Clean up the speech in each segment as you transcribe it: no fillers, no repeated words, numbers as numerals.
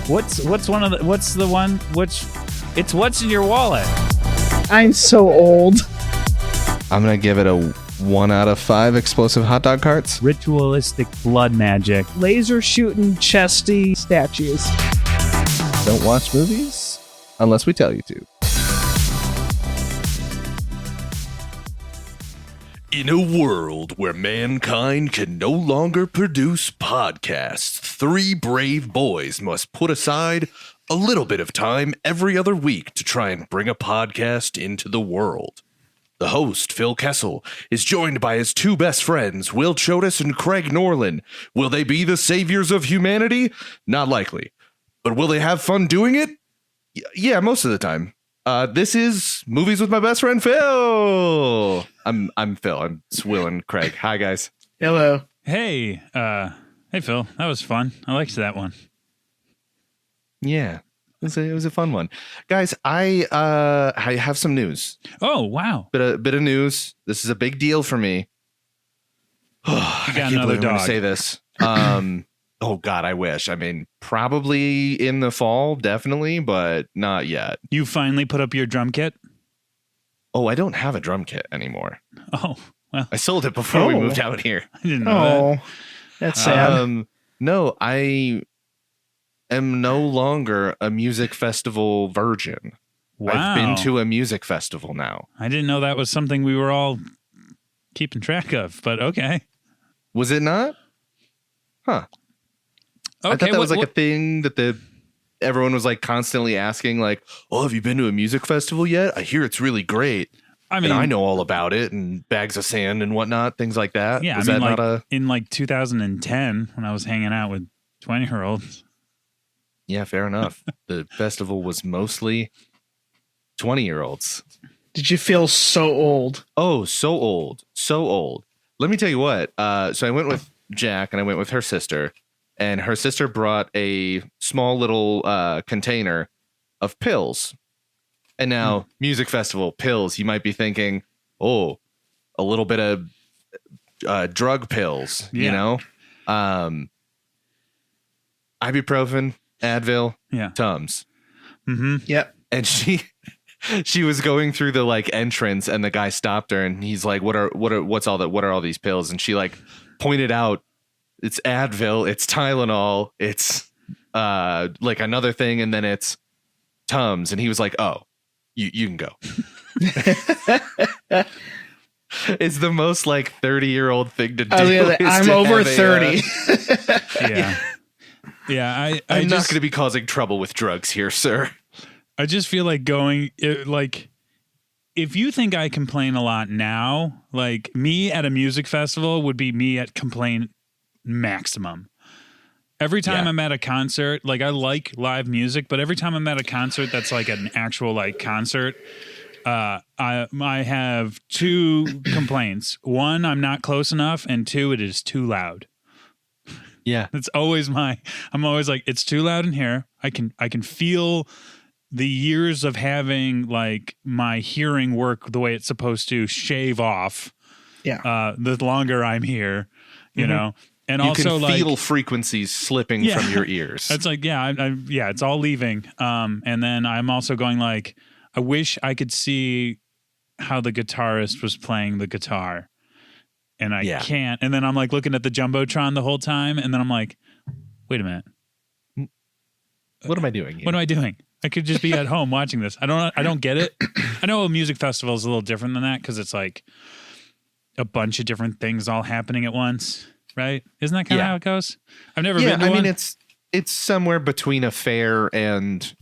What's in your wallet? I'm so old. I'm going to give it a 1 out of 5 explosive hot dog carts. Ritualistic blood magic. Laser shooting chesty statues. Don't watch movies unless we tell you to. In a world where mankind can no longer produce podcasts, 3 brave boys must put aside a little bit of time every other week to try and bring a podcast into the world. The host, Phil Kessel, is joined by his 2 best friends, Will Chodas and Craig Norland. Will they be the saviors of humanity? Not likely. But will they have fun doing it? Yeah, most of the time. This is Movies with my best friend, Phil. I'm Phil. It's Will and Craig. Hi, guys. Hello. Hey, Phil. That was fun. I liked that one. Yeah, it was a fun one. Guys, I have some news. Oh, wow. Bit of news. This is a big deal for me. I can't another believe I'm dog. gonna say this. Oh God, I wish. I mean, probably in the fall, definitely, but not yet. You finally put up your drum kit? Oh, I don't have a drum kit anymore. Oh, well. I sold it before we moved out here. I didn't know that. That's sad. No, I am no longer a music festival virgin. Wow. I've been to a music festival now. I didn't know that was something we were all keeping track of, but okay. Was it not? Huh. Okay, I thought that was like a thing that everyone was like constantly asking, like, "Oh, have you been to a music festival yet? I hear it's really great." I mean, and I know all about it and bags of sand and whatnot, things like that. Yeah, Is I mean, that like, in like 2010 when I was hanging out with 20-year-olds. Yeah, fair enough. The festival was mostly 20-year-olds. Did you feel so old? Oh, so old. So old. Let me tell you what. So I went with Jack and I went with her sister. And her sister brought a small little container of pills. And now, music festival, pills, you might be thinking, oh, a little bit of drug pills, you know? Ibuprofen, Advil, Tums. Mm-hmm. Yep. And she was going through the like entrance and the guy stopped her and he's like, what are all these pills? And she like pointed out, it's Advil, it's Tylenol, it's like another thing, and then it's Tums. And he was like, oh, you can go. It's the most like 30-year-old thing to do. I'm over 30. Yeah. I'm not going to be causing trouble with drugs here, sir. I just feel like like, if you think I complain a lot now, like me at a music festival would be me at complain maximum. Every time I'm at a concert, like I like live music, but every time I'm at a concert that's like an actual like concert, I have 2 complaints. 1, I'm not close enough, and 2, it is too loud. Yeah. It's always I'm always like, it's too loud in here. I can feel the years of having like my hearing work the way it's supposed to shave off. Yeah. The longer I'm here, you know. And you also can feel frequencies slipping from your ears. It's like, it's all leaving. And then I'm also going like, I wish I could see how the guitarist was playing the guitar. And I can't. And then I'm like looking at the Jumbotron the whole time. And then I'm like, wait a minute. What am I doing here? What am I doing? I could just be at home watching this. I don't get it. I know a music festival is a little different than that because it's like a bunch of different things all happening at once. Right? Isn't that kind of how it goes? I've never been to one. I mean, it's somewhere between a fair and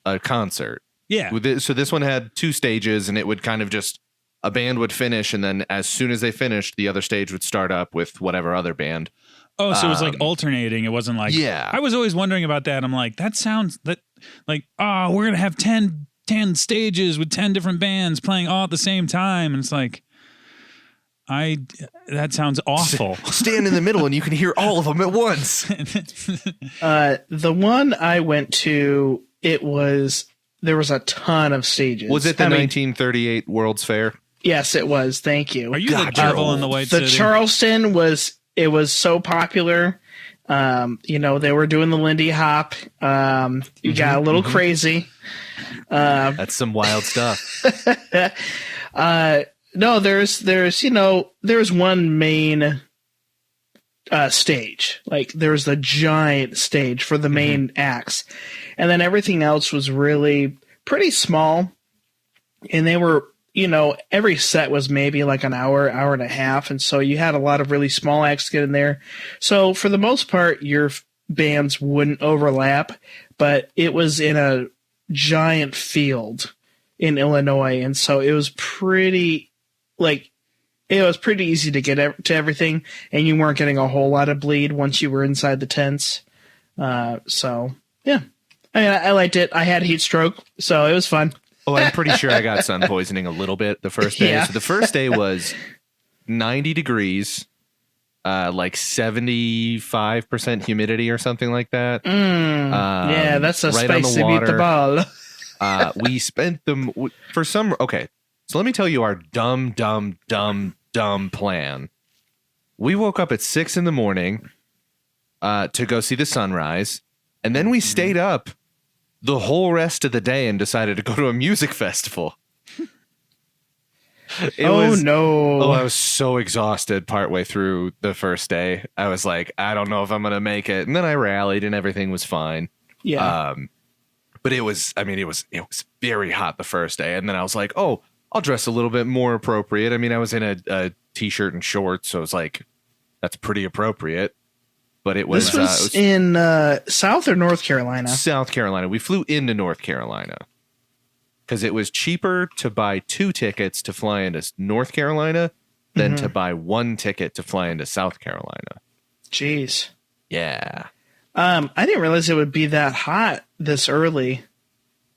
a concert. Yeah. So this one had 2 stages, and it would kind of just, a band would finish, and then as soon as they finished, the other stage would start up with whatever other band. Oh, so it was like alternating. It wasn't like... Yeah. I was always wondering about that. I'm like, that sounds... like, oh, we're going to have 10 stages with 10 different bands playing all at the same time. And it's like... that sounds awful. Stand in the middle and you can hear all of them at once. The one I went to, there was a ton of stages. Was it the 1938 World's Fair? Yes, it was. Thank you. Are you the devil in the White City? The Charleston was so popular. They were doing the Lindy Hop. You got a little crazy. That's some wild stuff. No, there's one main stage. Like there's the giant stage for the main acts, and then everything else was really pretty small. And they were, every set was maybe like an hour and a half, and so you had a lot of really small acts get in there. So for the most part, your bands wouldn't overlap, but it was in a giant field in Illinois, and so it was pretty easy to get to everything, and you weren't getting a whole lot of bleed once you were inside the tents. So yeah, I mean, I liked it. I had heat stroke, so it was fun. Oh, I'm pretty sure I got sun poisoning a little bit the first day. Yeah. So the first day was 90 degrees, like 75% humidity or something like that. Yeah, that's a right on the spicy water. meatball. We spent them for some. Okay, so let me tell you our dumb plan. We woke up at 6 a.m. To go see the sunrise, and then we stayed up the whole rest of the day and decided to go to a music festival. No. Oh, I was so exhausted partway through the first day. I was like, I don't know if I'm going to make it. And then I rallied and everything was fine. Yeah. But it was very hot the first day. And then I was like, oh, I'll dress a little bit more appropriate. I mean, I was in a t-shirt and shorts, so it's like, that's pretty appropriate. But it was, this was in South or North Carolina? South Carolina. We flew into North Carolina because it was cheaper to buy 2 tickets to fly into North Carolina than to buy 1 ticket to fly into South Carolina. Jeez. Yeah. I didn't realize it would be that hot this early.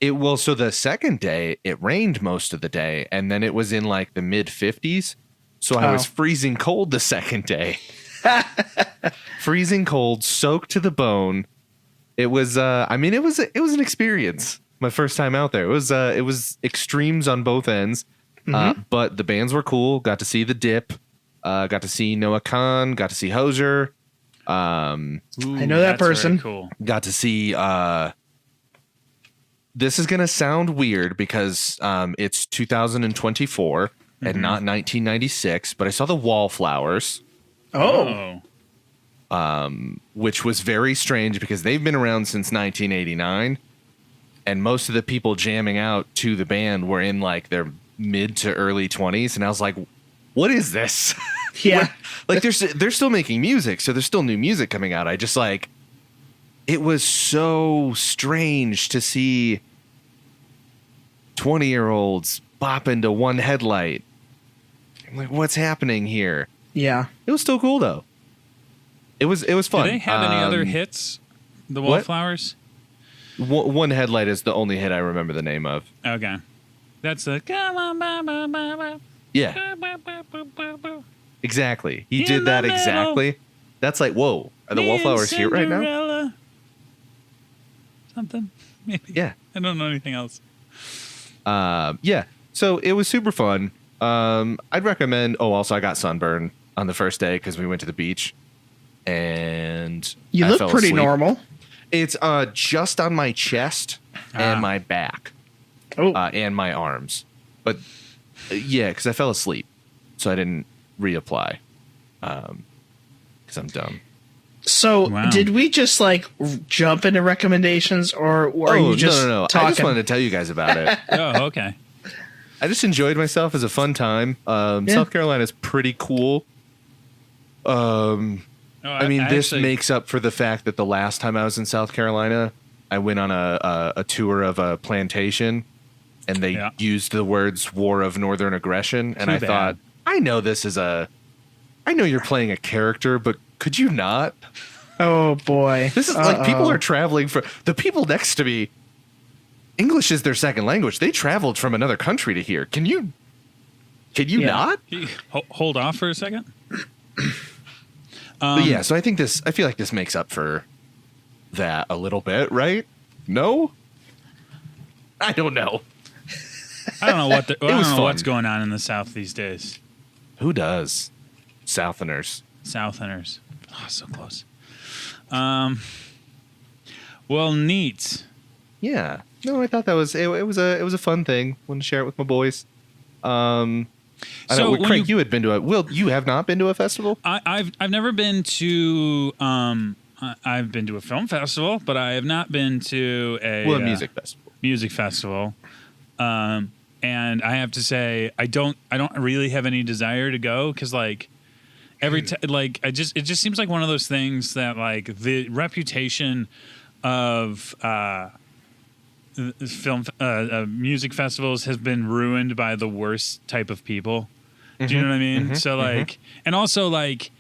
So the second day, it rained most of the day, and then it was in like the mid 50s. So I was freezing cold the second day. Freezing cold, soaked to the bone. It was it was an experience. My first time out there. It was extremes on both ends. But the bands were cool. Got to see the Dip. Got to see Noah Khan. Got to see Hozier. I know that person. Cool. Got to see. This is gonna sound weird because it's 2024 and not 1996. But I saw the Wallflowers. Oh. Which was very strange because they've been around since 1989, and most of the people jamming out to the band were in like their mid to early 20s, and I was like, what is this? Yeah. Like they're still making music, so there's still new music coming out. I just like, it was so strange to see 20-year-olds bop into one headlight. I'm like, what's happening here? Yeah. It was still cool though. It was fun. Do they have any other hits? The what? Wallflowers? One headlight is the only hit I remember the name of. Okay. That's the come on, ba, ba, ba, ba. Yeah, Ba, ba, ba, ba, ba. exactly. He In did that the middle. exactly. That's like, whoa, are the Me and Wallflowers here right now? Cinderella. Something. Maybe. Yeah. I don't know anything else. Yeah. So it was super fun. I'd recommend. Oh, also I got sunburn on the first day because we went to the beach, and You I look fell pretty asleep. normal. It's just on my chest and my back. Oh. And my arms. But yeah, because I fell asleep, so I didn't reapply. Because I'm dumb. So Wow. did we just like jump into recommendations, or are you just no. talking? I just wanted to tell you guys about it. Oh, okay. I just enjoyed myself as a fun time. South Carolina is pretty cool. Oh, I mean, this actually- makes up for the fact that the last time I was in South Carolina, I went on a tour of a plantation, and they used the words "War of Northern Aggression," and Too I bad. thought, I know you're playing a character, but could you not? Oh boy, This is like people are traveling for the people next to me. English is their second language. They traveled from another country to here. Can you not? Hold off for a second. But yeah, so I feel like this makes up for that a little bit, right? No? I don't know. I don't know what I don't was know fun. what's going on in the South these days. Who does? Southerners. Southerners. Oh, so close. Well, neat. Yeah. No, I thought that was it was a fun thing. Wanted to share it with my boys. I So know, when Craig, you had been to a. Will, you have not been to a festival? I've never been to I've been to a film festival, but I have not been to a Music festival. Music festival. And I have to say I don't really have any desire to go because like it just seems like one of those things that like the reputation of film music festivals has been ruined by the worst type of people. Do you know what I mean? So like, and also like,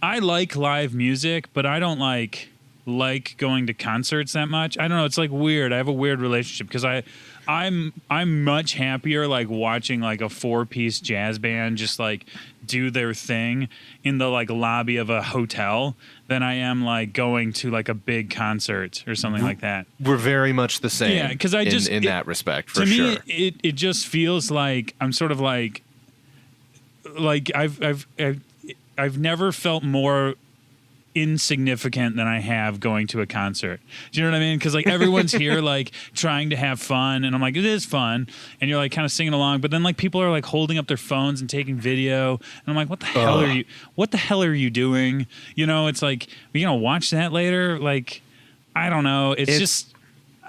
I like live music, but I don't like going to concerts that much. I don't know. It's like weird. I have a weird relationship because I'm much happier like watching like a 4-piece jazz band just like do their thing in the like lobby of a hotel than I am like going to like a big concert or something like that. We're very much the same. Yeah, because I just in that respect for to sure. me it just feels like I'm sort of like I've never felt more insignificant than I have going to a concert. Do you know what I mean? Because like everyone's here like trying to have fun, and I'm like, it is fun, and you're like kind of singing along, but then like people are like holding up their phones and taking video, and I'm like, what the hell are you doing? You know, it's like, are you gonna watch that later? Like, I don't know. It's just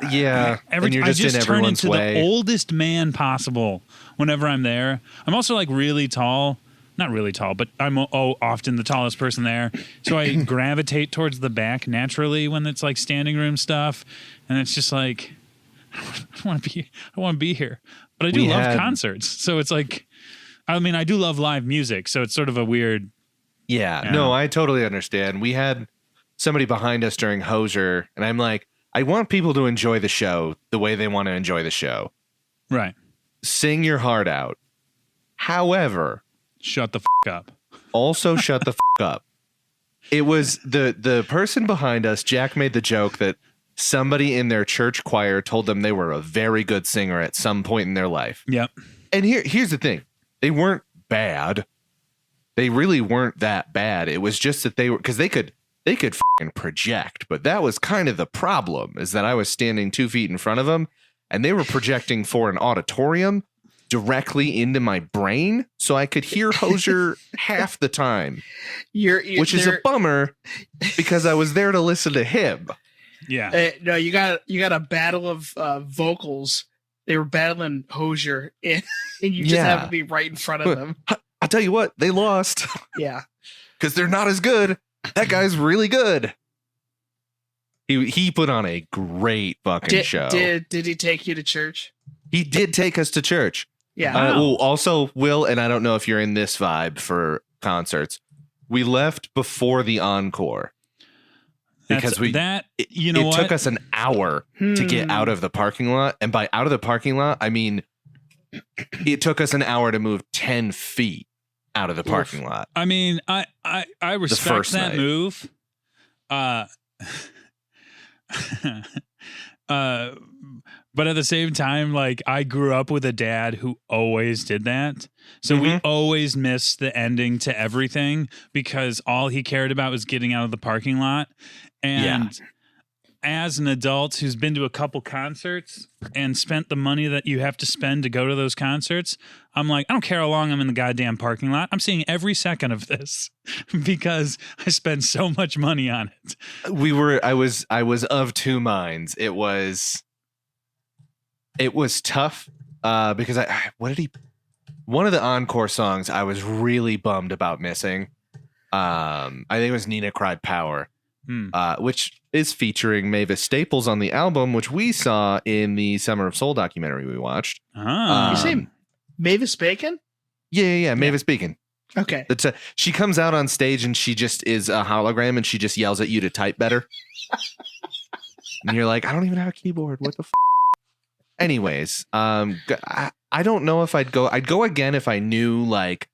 yeah. And you're just I just in turn everyone's into way. the oldest man possible whenever I'm there. I'm also like really tall. Not really tall, but I'm often the tallest person there. So I gravitate towards the back naturally when it's like standing room stuff. And it's just like, I want to be here. But I do love concerts. So it's like, I mean, I do love live music. So it's sort of a weird. Yeah. No, I totally understand. We had somebody behind us during Hozier, and I'm like, I want people to enjoy the show the way they want to enjoy the show. Right. Sing your heart out. However, shut the up. Also shut the up. It was the person behind us. Jack made the joke that somebody in their church choir told them they were a very good singer at some point in their life. Yep. And here's the thing. They weren't bad. They really weren't that bad. It was just that they were, because they could fucking project, but that was kind of the problem, is that I was standing 2 feet in front of them and they were projecting for an auditorium directly into my brain, so I could hear Hozier half the time, which is a bummer because I was there to listen to him. Yeah, no, you got a battle of vocals. They were battling Hozier, and you just have to be right in front of them. I'll tell you what, they lost. Yeah, because they're not as good. That guy's really good. He put on a great fucking show. Did he take you to church? He did take us to church. Yeah. Also, Will, and I don't know if you're in this vibe for concerts, we left before the encore because it took us an hour to get out of the parking lot, and by out of the parking lot, I mean it took us an hour to move 10 feet out of the parking lot. I mean, I respect that move. But at the same time, like, I grew up with a dad who always did that. So we always missed the ending to everything because all he cared about was getting out of the parking lot. And as an adult who's been to a couple concerts and spent the money that you have to spend to go to those concerts, I'm like, I don't care how long I'm in the goddamn parking lot. I'm seeing every second of this because I spend so much money on it. I was of two minds. It was tough because one of the encore songs I was really bummed about missing. I think it was Nina Cried Power, which is featuring Mavis Staples on the album, which we saw in the Summer of Soul documentary we watched. You say Mavis Bacon? Yeah, Mavis Bacon. Okay. She comes out on stage and she just is a hologram and she just yells at you to type better. And you're like, I don't even have a keyboard. What the f? Anyways, I don't know if I'd go. I'd go again if I knew like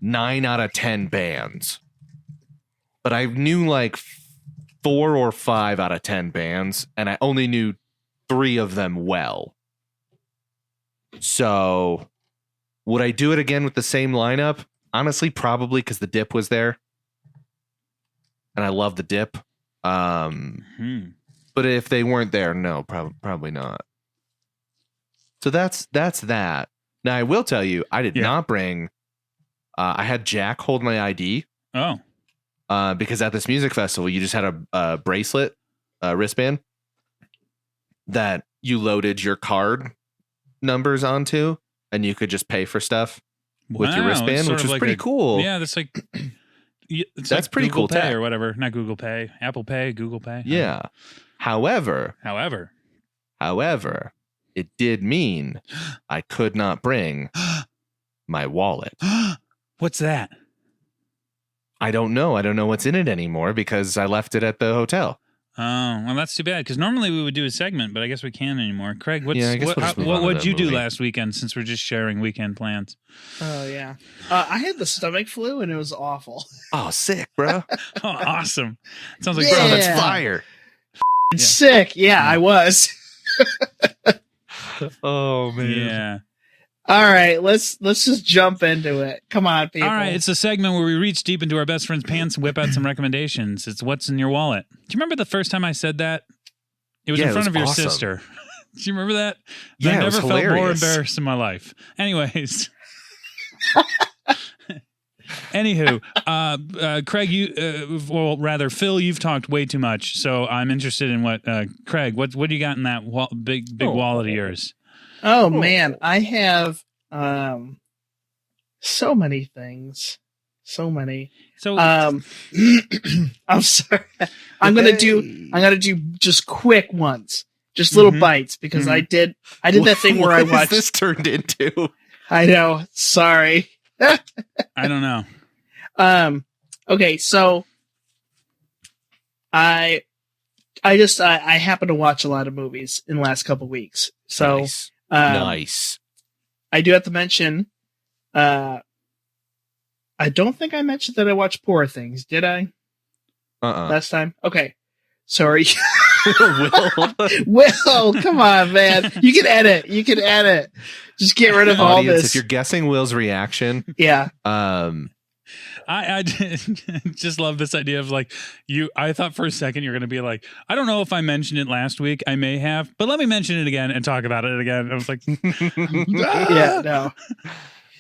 9 out of 10 bands. But I knew like 4 or 5 out of 10 bands, and I only knew 3 of them well. So, would I do it again with the same lineup? Honestly, probably, because the Dip was there. and I love the dip. But if they weren't there, no, probably not. So that's that. Now I will tell you, I did not bring. I had Jack hold my ID. Oh. Because at this music festival, you just had a bracelet, a wristband that you loaded your card numbers onto, and you could just pay for stuff with your wristband, which was like pretty cool. Yeah, that's like that's like pretty Google cool Pay tech. or whatever. Not Google Pay, Apple Pay, Google Pay. Yeah. However, it did mean I could not bring my wallet. What's that? I don't know. I don't know what's in it anymore because I left it at the hotel. Oh, well, that's too bad because normally we would do a segment, but I guess we can't anymore. Craig, what'd you do last weekend since we're just sharing weekend plans? Oh, yeah. I had the stomach flu and it was awful. Oh, sick, bro. Oh, awesome. Sounds like bro, that's fire. Sick. Yeah, I was. Oh, man. Yeah. All right, let's just jump into it. Come on, people. All right, it's a segment where we reach deep into our best friend's pants and whip out some recommendations. It's what's in your wallet. Do you remember the first time I said that? It was in front of your sister. Do you remember that? Yeah, I never it was felt more hilarious. embarrassed in my life. Anyways. Anywho, Craig, Phil, you've talked way too much, so I'm interested in what Craig. What do you got in that big wallet of yours? Oh man, I have so many things. So many. So I'm sorry. I'm gonna do just quick ones. Just little bites because I did that thing where I watched. What is this turned into? I know. Sorry. I don't know. Okay, so I happen to watch a lot of movies in the last couple weeks. So nice. I do have to mention, I don't think I mentioned that I watched Poor Things, did I? Last time? Okay. Sorry. Will, come on, man. You can edit. Just get rid of all this. If you're guessing Will's reaction, yeah. I just love this idea of like I thought for a second you're going to be like, I don't know if I mentioned it last week. I may have, but let me mention it again and talk about it again. I was like, yeah, no.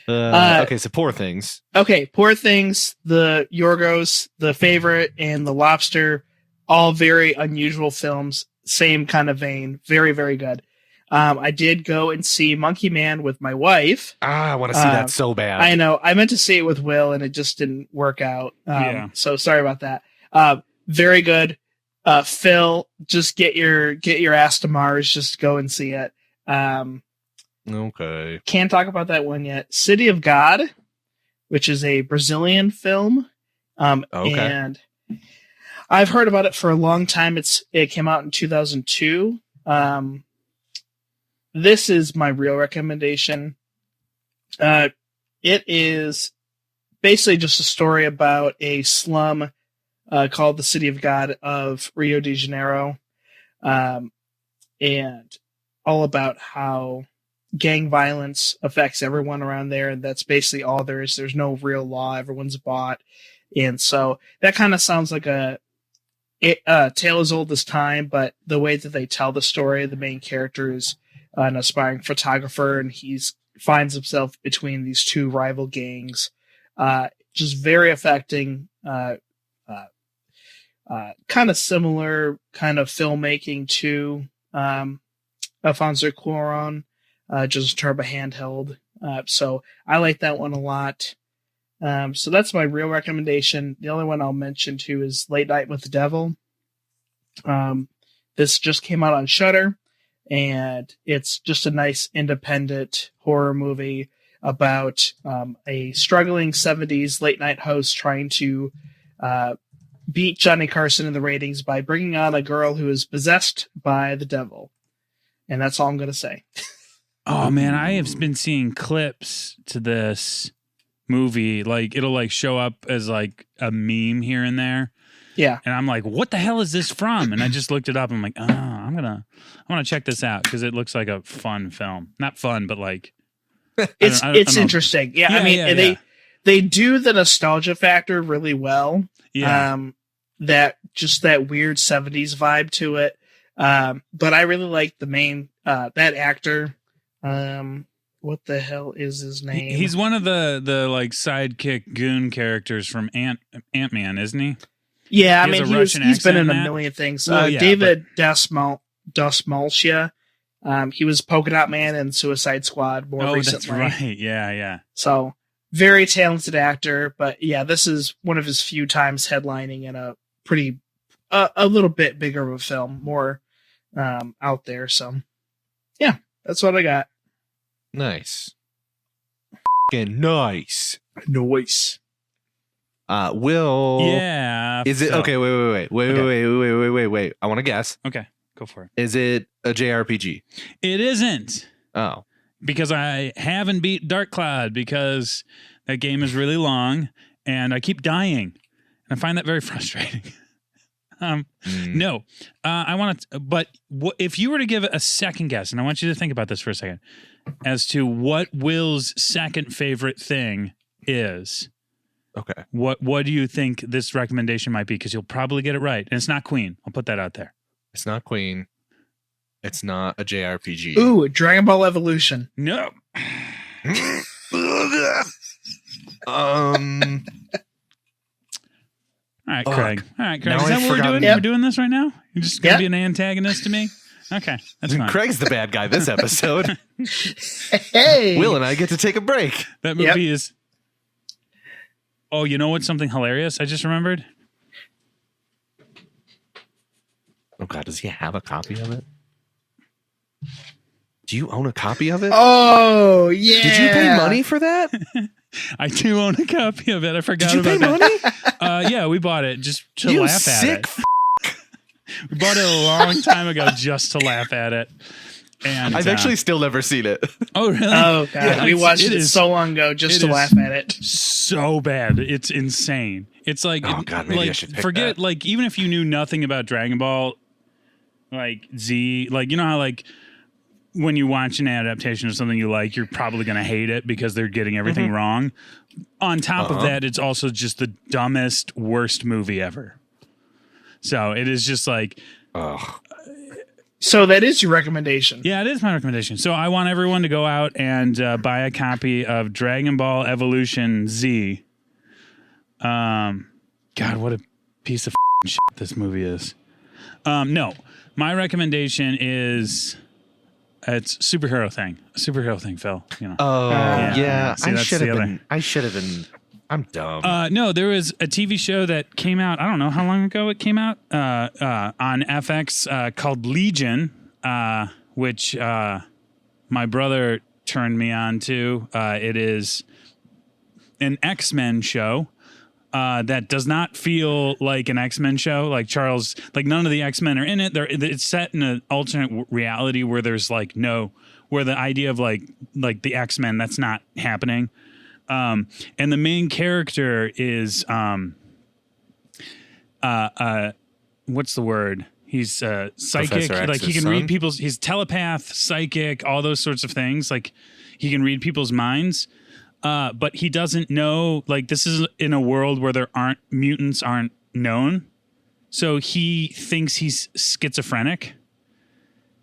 Okay, so Poor Things. Okay, Poor Things, the Yorgos, The Favorite, and The Lobster, all very unusual films. Same kind of vein. Very, very good. I did go and see Monkey Man with my wife. I want to see that so bad. I know. I meant to see it with Will, and it just didn't work out. So sorry about that. Very good. Phil, just get your ass to Mars. Just go and see it. Okay. Can't talk about that one yet. City of God, which is a Brazilian film. Okay. And I've heard about it for a long time. It came out in 2002. This is my real recommendation. It is basically just a story about a slum called the City of God of Rio de Janeiro, and all about how gang violence affects everyone around there, and that's basically all there is. There's no real law. Everyone's bought. And so that kind of sounds like a tale as old as time, but the way that they tell the story, the main character is an aspiring photographer, and he's finds himself between these two rival gangs. Just very affecting, kind of similar kind of filmmaking to Alfonso Cuarón, just turbo handheld. So I like that one a lot. So that's my real recommendation. The only one I'll mention too is Late Night with the Devil. This just came out on Shudder, and it's just a nice independent horror movie about a struggling 70s late night host trying to beat Johnny Carson in the ratings by bringing on a girl who is possessed by the devil. And that's all I'm going to say. Oh man, I have been seeing clips to this movie. Like it'll like show up as like a meme here and there. Yeah. And I'm like, what the hell is this from? And I just looked it up. I'm like, I want to check this out because it looks like a fun film. Not fun, but like it's interesting. Yeah, I mean, they do the nostalgia factor really well. Yeah. that weird 70s vibe to it. But I really like the main that actor. What the hell is his name? He's one of the like sidekick goon characters from Ant-Man, isn't he? Yeah, He I has mean a Russian he's been accent in a in that? million things. Well, yeah, David Dastmalchian. He was Polka Dot Man and Suicide Squad more recently. That's right. Yeah. So very talented actor, but yeah, this is one of his few times headlining in a pretty a little bit bigger of a film, more out there. So yeah, that's what I got. Nice. F***ing nice. Noise. Will. Yeah. Is it Phil. okay? Wait. I want to guess. Okay, go for it. Is it a JRPG? It isn't, Oh, because I haven't beat Dark Cloud because that game is really long and I keep dying. And I find that very frustrating. No, I want to, but if you were to give it a second guess, and I want you to think about this for a second, as to what Will's second favorite thing is, okay. what do you think this recommendation might be? Because you'll probably get it right. And it's not Queen. I'll put that out there. It's not Queen. It's not a JRPG. Ooh, Dragon Ball Evolution. No. All right, Craig. All right, Craig. Now Is that I've what we're forgotten- doing? Yep. We're doing this right now? You're just going to Yep. be an antagonist to me? Okay, that's fine. Craig's the bad guy this episode. Hey, Will and I get to take a break. That movie is... Oh, you know what's something hilarious I just remembered? Oh God, does he have a copy of it? Do you own a copy of it? Oh yeah. Did you pay money for that? I do own a copy of it. I forgot Did you pay about money? that. Yeah, we bought it just to You laugh sick at it. We bought it a long time ago just to laugh at it. And I've actually still never seen it. Oh, really? Oh god, Yeah, we watched it is so long ago just it to is laugh at it. so bad. It's insane. It's like, Oh, God, maybe I like, should pick forget, that. like, even if you knew nothing about Dragon Ball, like Z, like, you know how, like, when you watch an adaptation of something you like, you're probably going to hate it because they're getting everything wrong. On top of that, it's also just the dumbest, worst movie ever. So it is just like, Ugh. So that is your recommendation. yeah, it is my recommendation. So I want everyone to go out and buy a copy of Dragon Ball Evolution Z. God, what a piece of shit this movie is. No, my recommendation is it's superhero thing, Phil. You know. Oh yeah, See, that's the other. I should have been. I'm dumb. No, there was a TV show that came out. I don't know how long ago it came out on FX called Legion, which my brother turned me on to. It is an X-Men show that does not feel like an X-Men show. Like Charles, like none of the X-Men are in it. It's set in an alternate reality where there's like where the idea of like the X-Men, that's not happening. And the main character is what's the word? He's psychic. Professor Like he X's can read son? people's. He's telepath, psychic, all those sorts of things. Like he can read people's minds. But he doesn't know. Like this is in a world where mutants aren't known. So he thinks he's schizophrenic,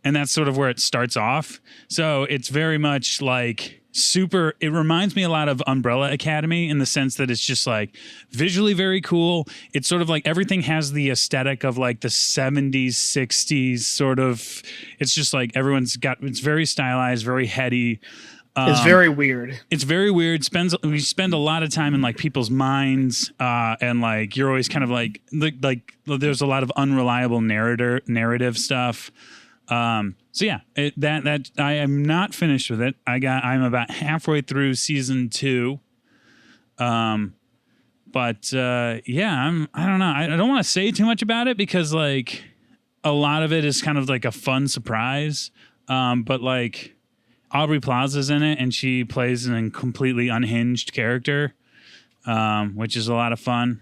and that's sort of where it starts off. So it's very much like. It reminds me a lot of Umbrella Academy in the sense that it's just like visually very cool. It's sort of like everything has the aesthetic of like the 70s, 60s sort of. It's just like it's very stylized, very heady. It's very weird. It's very weird. We spend a lot of time in like people's minds, and like you're always kind of like there's a lot of unreliable narrative stuff. So yeah, that I am not finished with it. I'm about halfway through season 2. Yeah, I don't know. I don't want to say too much about it because like a lot of it is kind of like a fun surprise. But like Aubrey Plaza's in it and she plays a completely unhinged character, which is a lot of fun.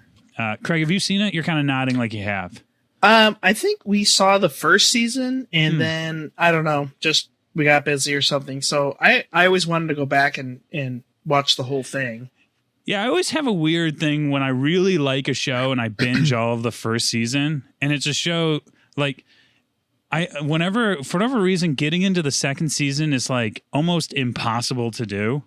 Craig, have you seen it? You're kind of nodding like you have. I think we saw the first season and then I don't know, just we got busy or something. So I always wanted to go back and watch the whole thing. Yeah, I always have a weird thing when I really like a show and I binge all of the first season, and it's a show like whenever for whatever reason getting into the second season is like almost impossible to do.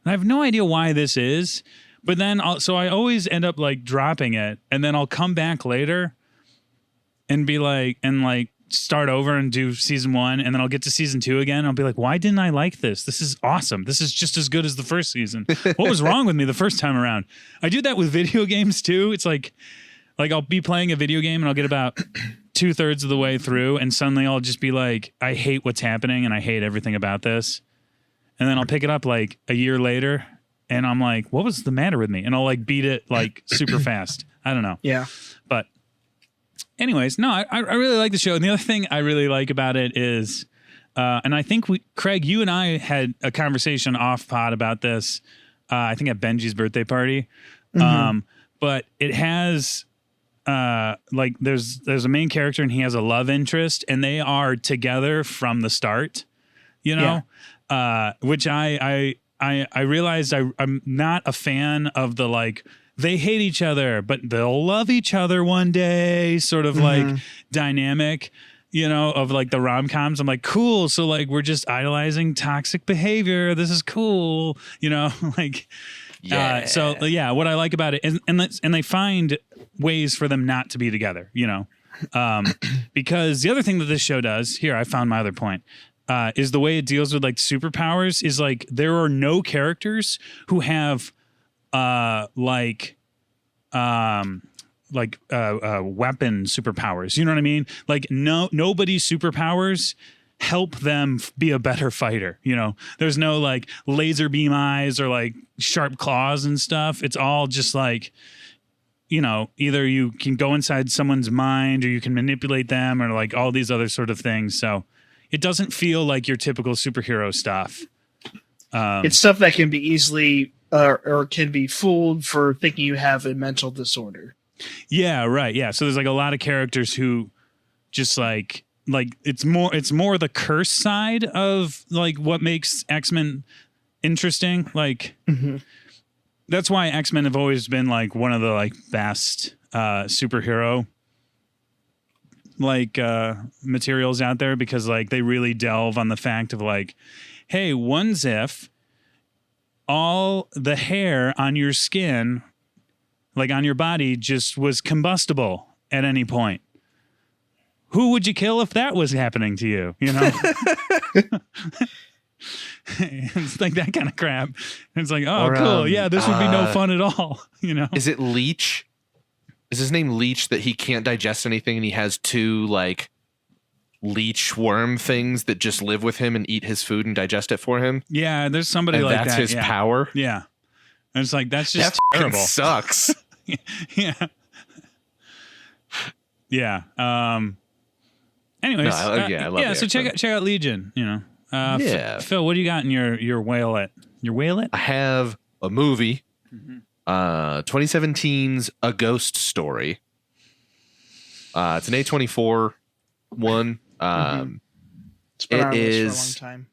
And I have no idea why this is, but then so I always end up like dropping it, and then I'll come back later and be like start over and do season 1, and then I'll get to season 2 again. And I'll be like, why didn't I like this? This is awesome. This is just as good as the first season. What was wrong with me the first time around? I do that with video games too. It's like I'll be playing a video game and I'll get about 2/3 of the way through, and suddenly I'll just be like, I hate what's happening and I hate everything about this. And then I'll pick it up like a year later and I'm like, what was the matter with me? And I'll like beat it like super fast. I don't know. Yeah. But anyways, no, I really like the show. And the other thing I really like about it is, and I think Craig, you and I had a conversation off pod about this, I think at Benji's birthday party. But it has, like there's a main character and he has a love interest and they are together from the start, you know, which I realized I'm not a fan of the like, they hate each other, but they'll love each other one day sort of like dynamic, you know, of like the rom-coms. I'm like, cool. So like, we're just idolizing toxic behavior. This is cool. You know, like, so yeah, what I like about it is, and they find ways for them not to be together, you know, because the other thing that this show does here, I found my other point, is the way it deals with like superpowers is like, there are no characters who have, weapon superpowers. You know what I mean? Like nobody's superpowers help them be a better fighter. You know, there's no like laser beam eyes or like sharp claws and stuff. It's all just like, you know, either you can go inside someone's mind or you can manipulate them or like all these other sort of things. So it doesn't feel like your typical superhero stuff. It's stuff that can be easily or can be fooled for thinking you have a mental disorder. Yeah, right. Yeah. So there's like a lot of characters who just like it's more the curse side of like what makes X-Men interesting. Like that's why X-Men have always been like one of the like best superhero like materials out there, because like they really delve on the fact of like, hey, one's if all the hair on your skin, like on your body, just was combustible at any point. Who would you kill if that was happening to you? You know, it's like that kind of crap. It's like, oh, cool. Yeah, this would be no fun at all. You know, is it Leech? Is his name Leech that he can't digest anything and he has 2 like leech worm things that just live with him and eat his food and digest it for him? Yeah, there's somebody and like that's that. His power. Yeah, and it's like that's just that terrible. Sucks. Yeah. Anyways, I love so check out Legion. You know, Phil, what do you got in your whale-it? Your whale-it? I have a movie, 2017's A Ghost Story. It's an A24 one. It's been on our list for a long time.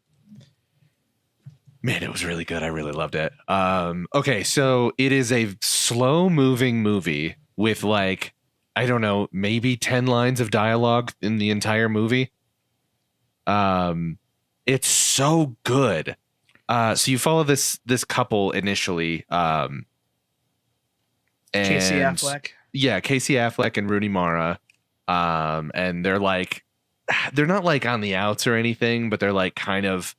Man, it was really good. I really loved it. Okay, so it is a slow-moving movie with like, I don't know, maybe 10 lines of dialogue in the entire movie. It's so good. So you follow this couple initially. And Casey Affleck. Yeah, Casey Affleck and Rooney Mara. And they're not like on the outs or anything, but they're like kind of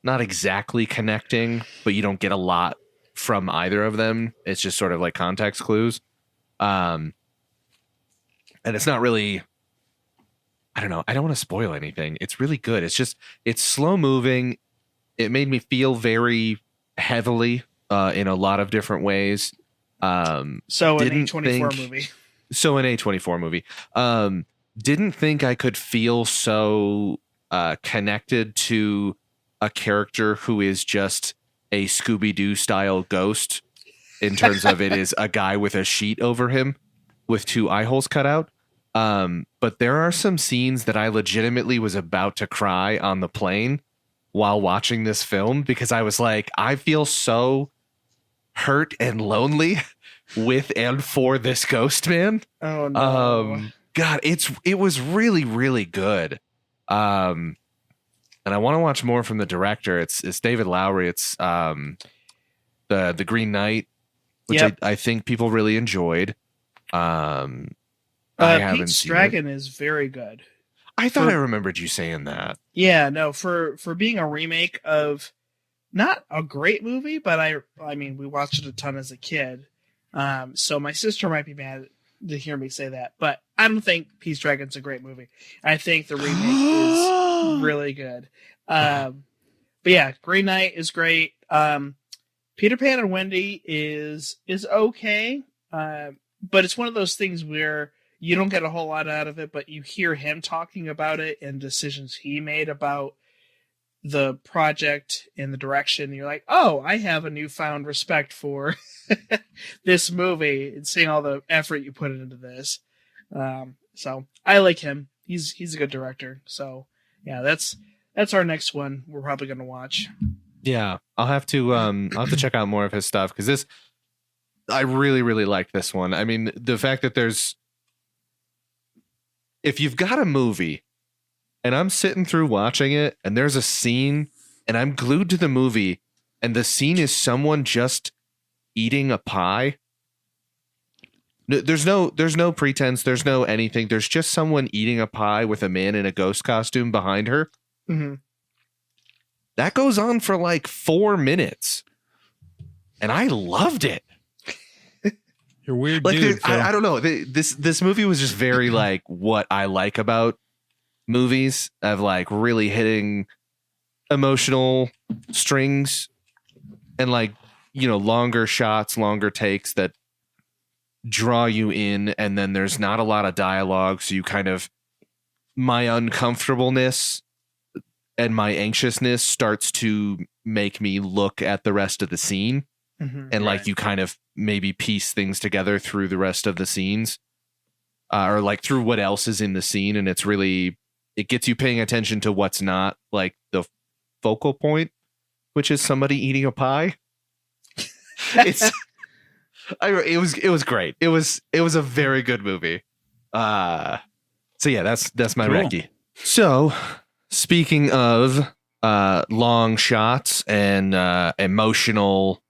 not exactly connecting, but you don't get a lot from either of them. It's just sort of like context clues. And it's not really, I don't know. I don't want to spoil anything. It's really good. It's slow moving. It made me feel very heavily in a lot of different ways. So an A24 movie. So an A24 movie. Didn't think I could feel so connected to a character who is just a Scooby-Doo style ghost in terms of it is a guy with a sheet over him with 2 eye holes cut out. But there are some scenes that I legitimately was about to cry on the plane while watching this film, because I was like, I feel so hurt and lonely with and for this ghost man. Oh no. God, it was really, really good. And I want to watch more from the director. It's David Lowery. It's the Green Knight, which Yep. I think people really enjoyed. I haven't Pete's seen Dragon it. is very good. I thought I remembered you saying that. Yeah, no, for being a remake of not a great movie, but I mean we watched it a ton as a kid. So my sister might be mad to hear me say that, but I don't think Pete's Dragon's a great movie. I think the remake is really good. But yeah, Green Knight is great. Peter Pan and Wendy is okay. But it's one of those things where you don't get a whole lot out of it, but you hear him talking about it and decisions he made about the project and the direction. And you're like, oh, I have a newfound respect for this movie and seeing all the effort you put into this. So I like him. He's a good director. So yeah, that's our next one we're probably going to watch. Yeah, I'll have to check out more of his stuff because I really, really liked this one. I mean, the fact that if you've got a movie and I'm sitting through watching it and there's a scene and I'm glued to the movie and the scene is someone just eating a pie. There's no pretense. There's no anything. There's just someone eating a pie with a man in a ghost costume behind her. Mm-hmm. That goes on for like 4 minutes. And I loved it. You're weird, Like, dude. I don't know. This movie was just very like what I like about movies, of like really hitting emotional strings and like, you know, longer shots, longer takes that draw you in. And then there's not a lot of dialogue. So you kind of, my uncomfortableness and my anxiousness starts to make me look at the rest of the scene. Mm-hmm. And like you kind of maybe piece things together through the rest of the scenes, or like through what else is in the scene. And it's really, it gets you paying attention to what's not like the focal point, which is somebody eating a pie. It was great. It was a very good movie. So yeah, that's my Cool. recce. So speaking of long shots and emotional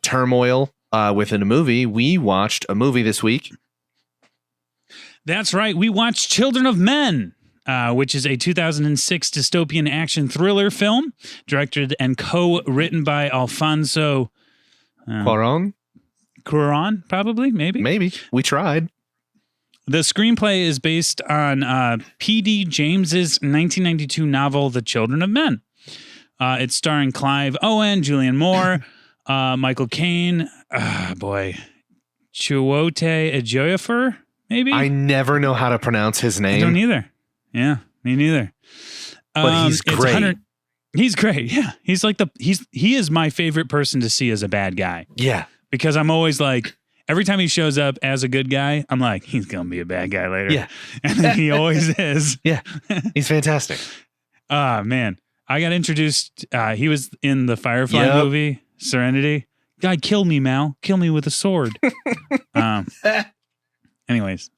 turmoil within a movie, we watched a movie this week. That's right. We watched Children of Men, which is a 2006 dystopian action thriller film directed and co-written by Alfonso Cuarón? Cuarón, probably, maybe. Maybe. We tried. The screenplay is based on P.D. James's 1992 novel, The Children of Men. It's starring Clive Owen, Julianne Moore, Michael Caine, Chiwetel Ejiofor, maybe? I never know how to pronounce his I name. don't either. Yeah, me neither. But he's it's great. He's great. Yeah, he's like he is my favorite person to see as a bad guy, Yeah. because I'm always like, every time he shows up as a good guy, I'm like, he's gonna be a bad guy later. Yeah. And then he always is. Yeah. He's fantastic. Man, I got introduced. He was in the Firefly Yep. movie, Serenity. God, kill me, Mal. Kill me with a sword. Anyways,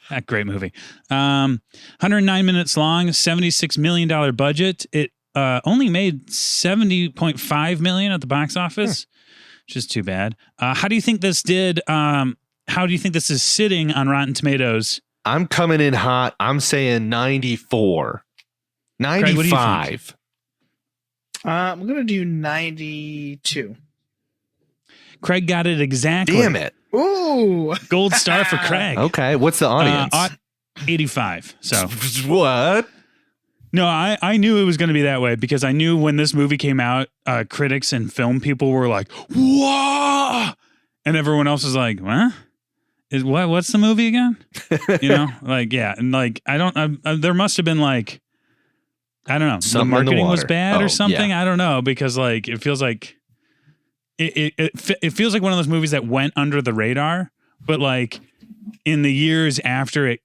that great movie. 109 minutes long, $76 million budget. It only made $70.5 million at the box office, which is too bad. How do you think this did? How do you think this is sitting on Rotten Tomatoes? I'm coming in hot. I'm saying 94. Craig, what do you think? 95. I'm going to do 92. Craig got it exactly. Damn it. Ooh. Gold star for Craig. Okay. What's the audience? 85. So What? no, I knew it was going to be that way because I knew when this movie came out, critics and film people were like, "Whoa!" and everyone else was like, "What? What's the movie again?" You know, like yeah, and like there must have been like, I don't know, Something in the the marketing was water. bad Oh, or something. yeah. I don't know, because like it feels like it feels like one of those movies that went under the radar, but like in the years after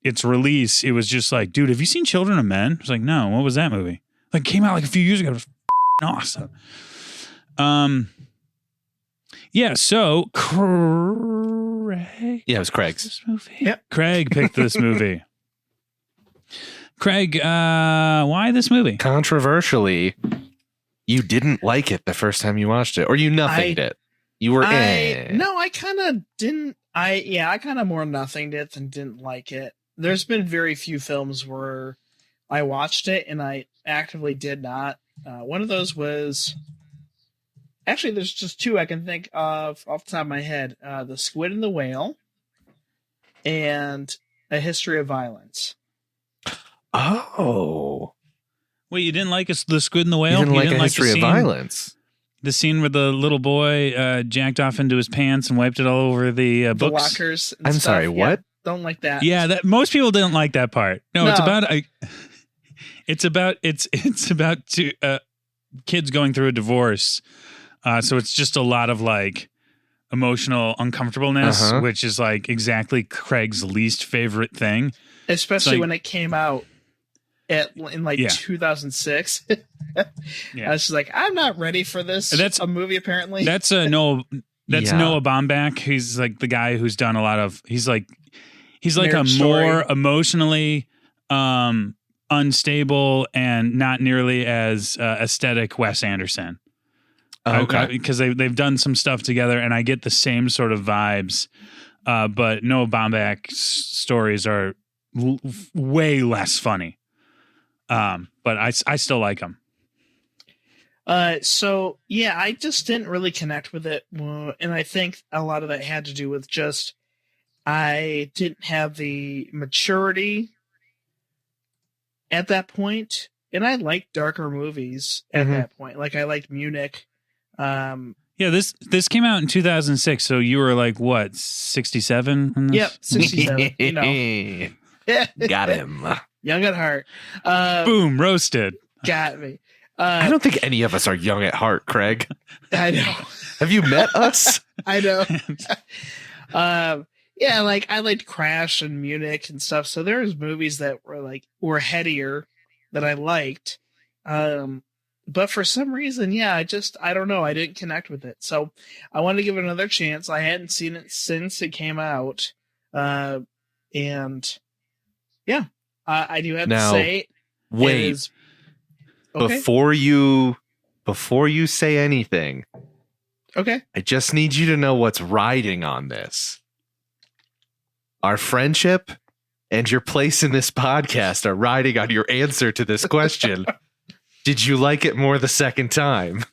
its release, it was just like, dude, have you seen Children of Men? It's like, no, what was that movie? Like, came out like a few years ago. It was awesome. Yeah, so Craig. Yeah, it was Craig's. This movie. Yep. Craig picked this movie. Craig, why this movie? Controversially, you didn't like it the first time you watched it, or you nothinged it. You were No, I kind of didn't. I kind of more nothinged it than didn't like it. There's been very few films where I watched it and I actively did not. One of those was actually there's just two I can think of off the top of my head: The Squid and the Whale, and A History of Violence. Oh. Wait, you didn't like The Squid and the Whale? You didn't like A the History of scene- Violence? The scene where the little boy jacked off into his pants and wiped it all over the The books. lockers. And I'm stuff. sorry, Yeah, what? don't like that. Yeah, that most people didn't like that part. No, it's No. about it's about kids going through a divorce. So it's just a lot of like emotional uncomfortableness, which is like exactly Craig's least favorite thing. Especially like- when it came out in Yeah. 2006. Yeah. I was just like, I'm not ready for this. That's- a movie, apparently. That's Noah. That's Yeah. Noah Baumbach. He's like the guy who's done a lot of. He's like Marriage a Story. more emotionally unstable and not nearly as aesthetic Wes Anderson. Okay. Because they've done some stuff together, and I get the same sort of vibes. But Noah Baumbach's stories are way less funny. But I still like them. So yeah, I just didn't really connect with it, and I think a lot of that had to do with just I didn't have the maturity at that point, and I liked darker movies at that point. Like I liked Munich. Yeah, this came out in 2006, so you were like what, 67? Yep, 67. You know, Got him. young at heart. Boom, roasted. Got me. I don't think any of us are young at heart, Craig. I know. Have you met us? I know. Yeah, like I liked Crash and Munich and stuff. So there's movies that were headier that I liked. But for some reason, yeah, I don't know. I didn't connect with it. So I wanted to give it another chance. I hadn't seen it since it came out. And yeah, I do have Now, to say, Wait, it is, okay. before you say anything, Okay. I just need you to know what's riding on this. Our friendship and your place in this podcast are riding on your answer to this question. Did you like it more the second time?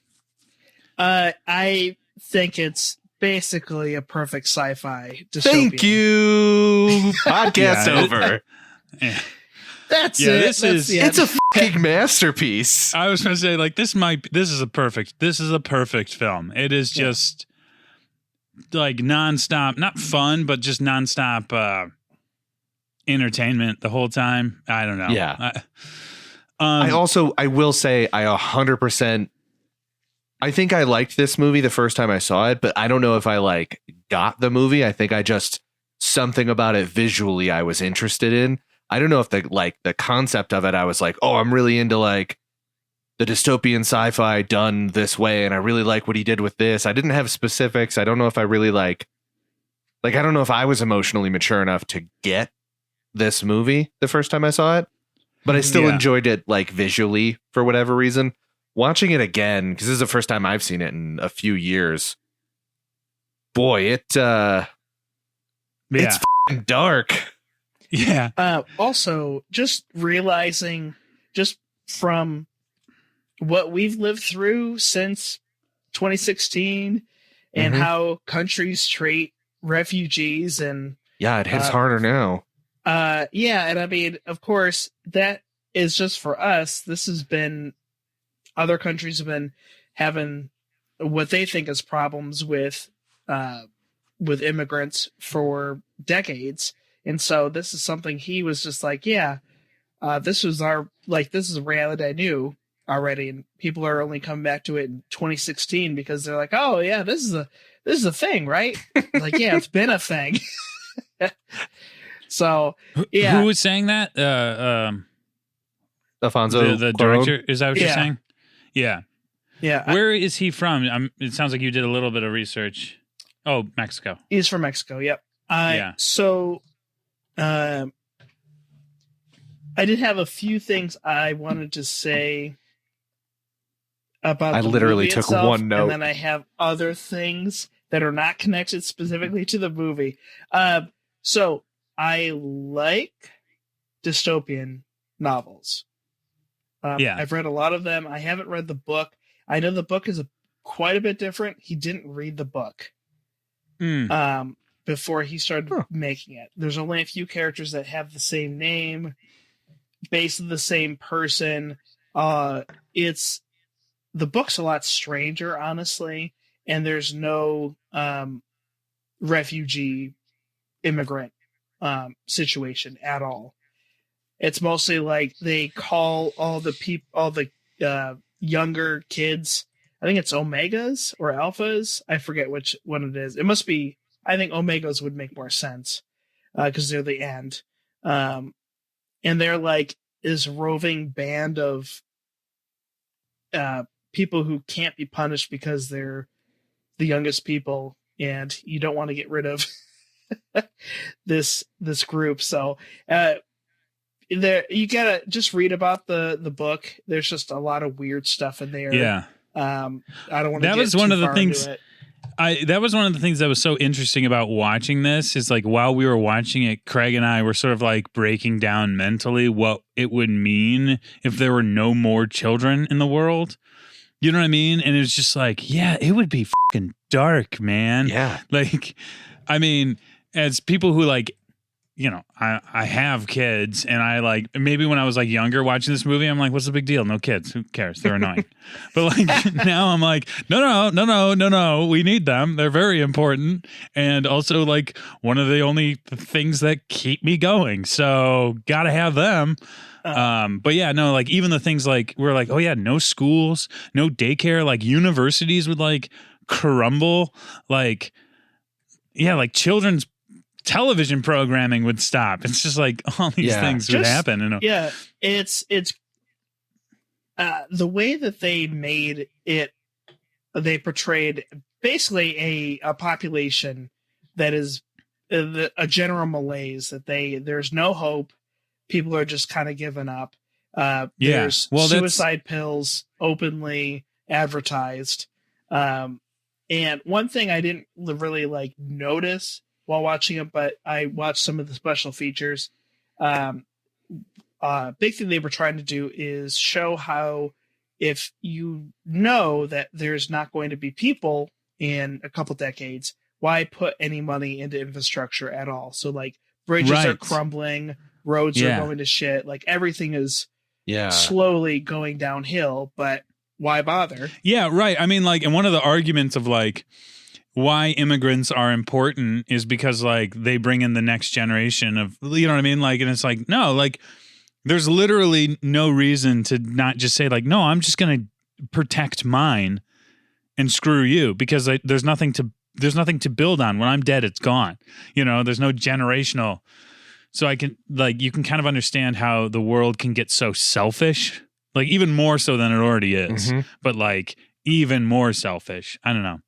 I think it's basically a perfect sci-fi dystopian. Thank you. Podcast Yeah, over. That's Yeah, it. this That's is- the It's end. a fucking masterpiece. I was going to say, like, this is a perfect film. It is just like nonstop, not fun, but just nonstop entertainment the whole time. I don't know. Yeah. I will say, I 100%. I think I liked this movie the first time I saw it, but I don't know if I like got the movie. I think I just something about it visually I was interested in. I don't know if the concept of it, I was like, oh, I'm really into like the dystopian sci-fi done this way, and I really like what he did with this. I didn't have specifics. I don't know if I really like I don't know if I was emotionally mature enough to get this movie the first time I saw it, but I still Yeah. enjoyed it like visually for whatever reason. Watching it again, because this is the first time I've seen it in a few years. Boy, it's f***ing dark. Yeah. Also, just realizing, just from what we've lived through since 2016 and Mhm. how countries treat refugees and Yeah, it hits harder now. yeah, and I mean, of course, that is just for us. This has been other countries have been having what they think is problems with immigrants for decades, and so this is something he was just like, yeah, this is this is a reality I knew already, and people are only coming back to it in 2016 because they're like, oh yeah, this is a thing, right? Like, yeah, it's been a thing. So yeah. Who was saying that? Alfonso, The Cuarón? director, is that what you're Yeah. saying? Yeah. Yeah, Where is he from? It sounds like you did a little bit of research. Oh, Mexico. he's from Mexico. Yep. Yeah. So, I did have a few things I wanted to say about. I the literally movie took itself, one note. and then I have other things that are not connected specifically to the movie. So I like dystopian novels. Yeah. I've read a lot of them. I haven't read the book. I know the book is quite a bit different. He didn't read the book before he started making it. There's only a few characters that have the same name, based on the same person. It's the book's a lot stranger, honestly, and there's no refugee immigrant situation at all. It's mostly like they call all the younger kids. I think it's Omegas or Alphas. I forget which one it is. It must be. I think Omegas would make more sense because they're the end, and they're like this roving band of people who can't be punished because they're the youngest people, and you don't want to get rid of this group. So there, you gotta just read about the book. There's just a lot of weird stuff in there. Yeah. I don't want to. That get was one too of the far things. into it. That was one of the things that was so interesting about watching this is like while we were watching it, Craig and I were sort of like breaking down mentally what it would mean if there were no more children in the world. You know what I mean? And it was just like, yeah, it would be fucking dark, man. Yeah. Like, I mean, as people who like, you know, I have kids and I like, maybe when I was like younger watching this movie, I'm like, what's the big deal? No kids. Who cares? They're annoying. But like now I'm like, no. We need them. They're very important. And also like one of the only things that keep me going. So gotta have them. But yeah, no, like even the things like we're like, oh yeah, no schools, no daycare, like universities would like crumble. Like, yeah, like children's television programming would stop. It's just like all these things would happen. You know? Yeah, it's the way that they made it. They portrayed basically a population that is a general malaise. That there's no hope. People are just kind of giving up. There's suicide pills openly advertised. And one thing I didn't really like notice while watching it, but I watched some of the special features. Big thing they were trying to do is show how if you know that there's not going to be people in a couple decades, why put any money into infrastructure at all? So like bridges are crumbling, roads are going to shit, like everything is slowly going downhill, but why bother? Yeah, right. I mean, like, and one of the arguments of like why immigrants are important is because like they bring in the next generation of, you know what I mean? Like, and it's like, no, like there's literally no reason to not just say like, no, I'm just going to protect mine and screw you because there's nothing to build on. When I'm dead, it's gone. You know, there's no generational. So I can like, you can kind of understand how the world can get so selfish, like even more so than it already is, but like even more selfish. I don't know.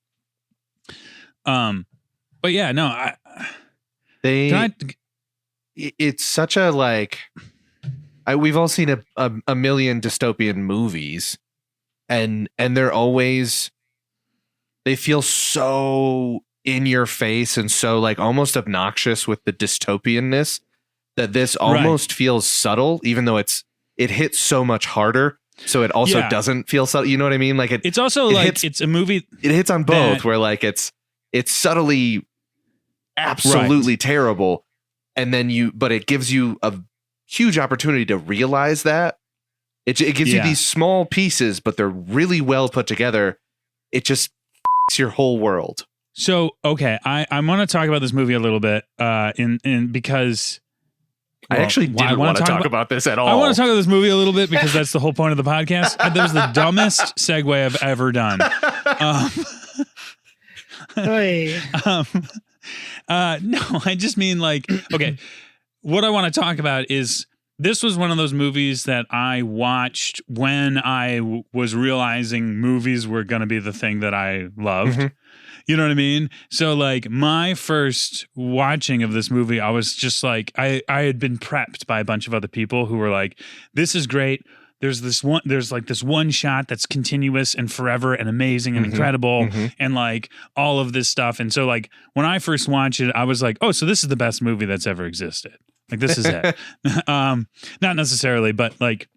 But yeah, no, it's such a like, we've all seen a million dystopian movies and they're always, they feel so in your face and so like almost obnoxious with the dystopianness that this almost feels subtle, even though it hits so much harder. So it also doesn't feel subtle. You know what I mean? Like it's also like hits, it's a movie. It hits on both where like it's subtly absolutely terrible. And then but it gives you a huge opportunity to realize that it gives you these small pieces, but they're really well put together. It just your whole world. So, okay. I want to talk about this movie a little bit, because I actually didn't want to talk about this at all. I want to talk about this movie a little bit because that's the whole point of the podcast. That was the dumbest segue I've ever done. No, I just mean like, okay, what I want to talk about is this was one of those movies that I watched when I was realizing movies were going to be the thing that I loved. Mm-hmm. You know what I mean? So like my first watching of this movie, I was just like, I had been prepped by a bunch of other people who were like, this is great. There's this one shot that's continuous and forever and amazing and incredible and like all of this stuff. And so like when I first watched it, I was like, oh, so this is the best movie that's ever existed. Like this is it. Not necessarily, but like,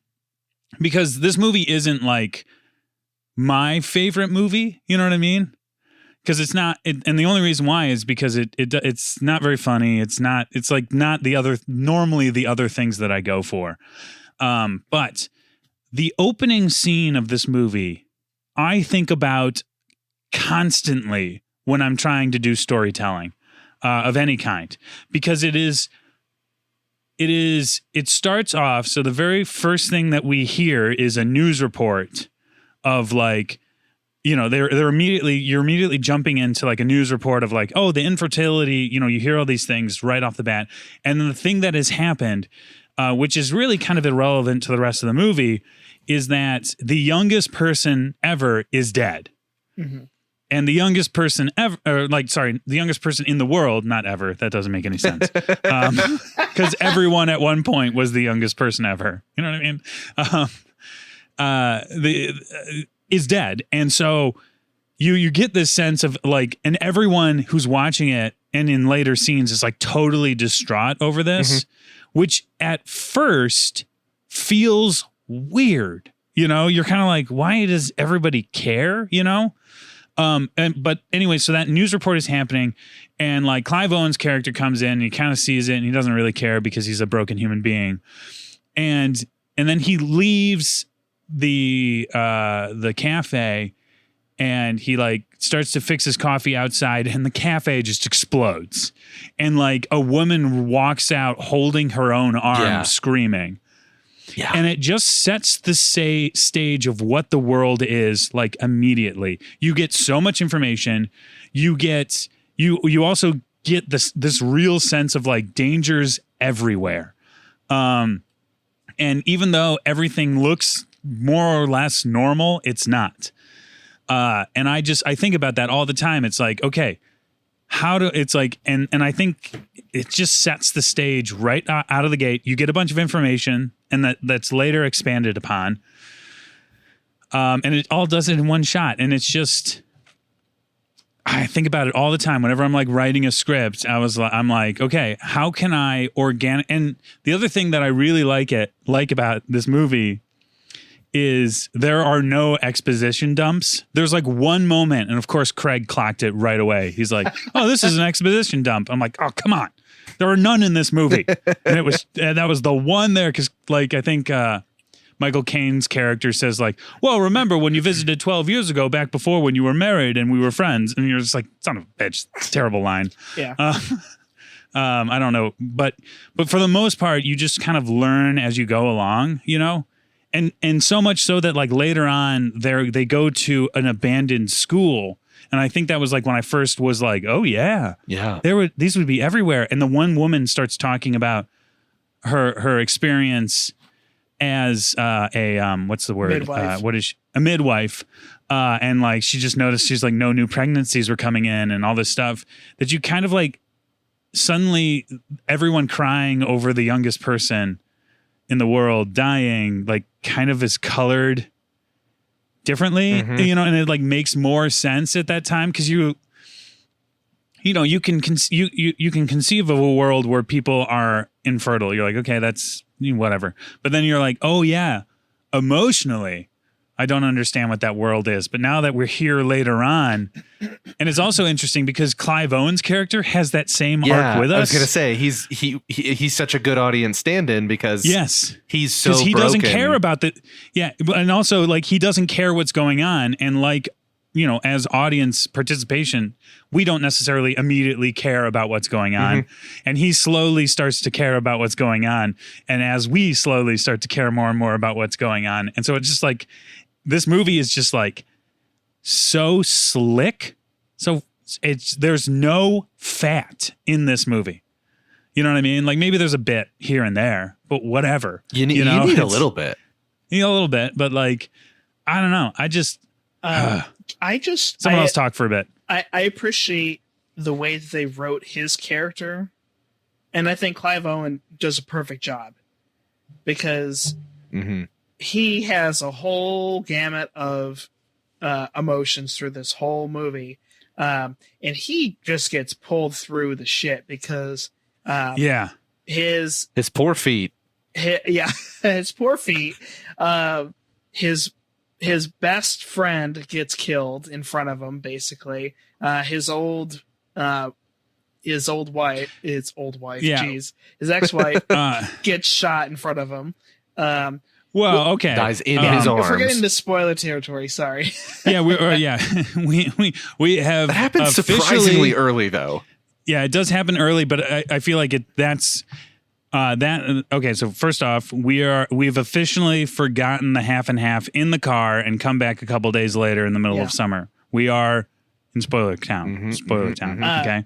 because this movie isn't like my favorite movie. You know what I mean? Because it's not, and the only reason why is because it's not very funny. It's like not normally the other things that I go for. But the opening scene of this movie, I think about constantly when I'm trying to do storytelling of any kind, because it starts off. So the very first thing that we hear is a news report of like, you know, you're immediately jumping into like a news report of like, oh, the infertility, you know, you hear all these things right off the bat. And then the thing that has happened, which is really kind of irrelevant to the rest of the movie, is that the youngest person ever is dead. Mm-hmm. And the youngest person ever, the youngest person in the world, not ever. That doesn't make any sense. Because everyone at one point was the youngest person ever. You know what I mean? Is dead. And so you get this sense of like, and everyone who's watching it and in later scenes is like totally distraught over this, which at first feels weird. You know, you're kind of like, why does everybody care? You know? But anyway, so that news report is happening and like Clive Owen's character comes in and he kind of sees it and he doesn't really care because he's a broken human being. And then he leaves the cafe and he like starts to fix his coffee outside and the cafe just explodes. And like a woman walks out holding her own arm screaming. Yeah. And it just sets the stage of what the world is like immediately. You get so much information. You also get this real sense of like dangers everywhere. And even though everything looks more or less normal, it's not. And I think about that all the time. It's like, okay, and I think it just sets the stage right out of the gate. You get a bunch of information and that's later expanded upon. And it all does it in one shot. And it's just, I think about it all the time. Whenever I'm like writing a script, I'm like, okay, how can I and the other thing that I really like about this movie is there are no exposition dumps. There's like one moment, and of course Craig clocked it right away. He's like, oh, this is an exposition dump. I'm like, oh, come on. There are none in this movie. And that was the one there because like I think Michael Caine's character says like, well, remember when you visited 12 years ago, back before when you were married and we were friends, and you're just like, son of a bitch, terrible line. Yeah. I don't know, but for the most part, you just kind of learn as you go along, you know. And so much so that like later on they go to an abandoned school. And I think that was like when I first was like, oh yeah. These would be everywhere. And the one woman starts talking about her experience as what's the word? Midwife. A midwife. And like she just noticed she's like no new pregnancies were coming in and all this stuff that you kind of like suddenly everyone crying over the youngest person in the world dying like kind of is colored differently, you know, and it like makes more sense at that time because you can conceive of a world where people are infertile. You're like, okay, that's whatever. But then you're like, oh yeah, emotionally, I don't understand what that world is. But now that we're here later on, and it's also interesting because Clive Owen's character has that same arc with us. I was gonna say he's such a good audience stand-in because he's so he broken. doesn't care about and also like he doesn't care what's going on, and like you know, as audience participation, we don't necessarily immediately care about what's going on, and he slowly starts to care about what's going on, and as we slowly start to care more and more about what's going on, and so it's just like. This movie is just like so slick. So there's no fat in this movie. You know what I mean? Like maybe there's a bit here and there, but whatever. You need a little bit. You need a little bit, but like, I don't know. Someone else talk for a bit. I appreciate the way that they wrote his character, and I think Clive Owen does a perfect job because he has a whole gamut of emotions through this whole movie, and he just gets pulled through the shit because his poor feet. His poor feet. His best friend gets killed in front of him. Basically, his old wife. Jeez, his ex-wife gets shot in front of him. Okay. Dies in his arms. We're getting into spoiler territory. Sorry. we have. That happens surprisingly early, though. Yeah, it does happen early, but I feel like okay, so first off, we've officially forgotten the half and half in the car and come back a couple days later in the middle of summer. We are in spoiler town. Okay.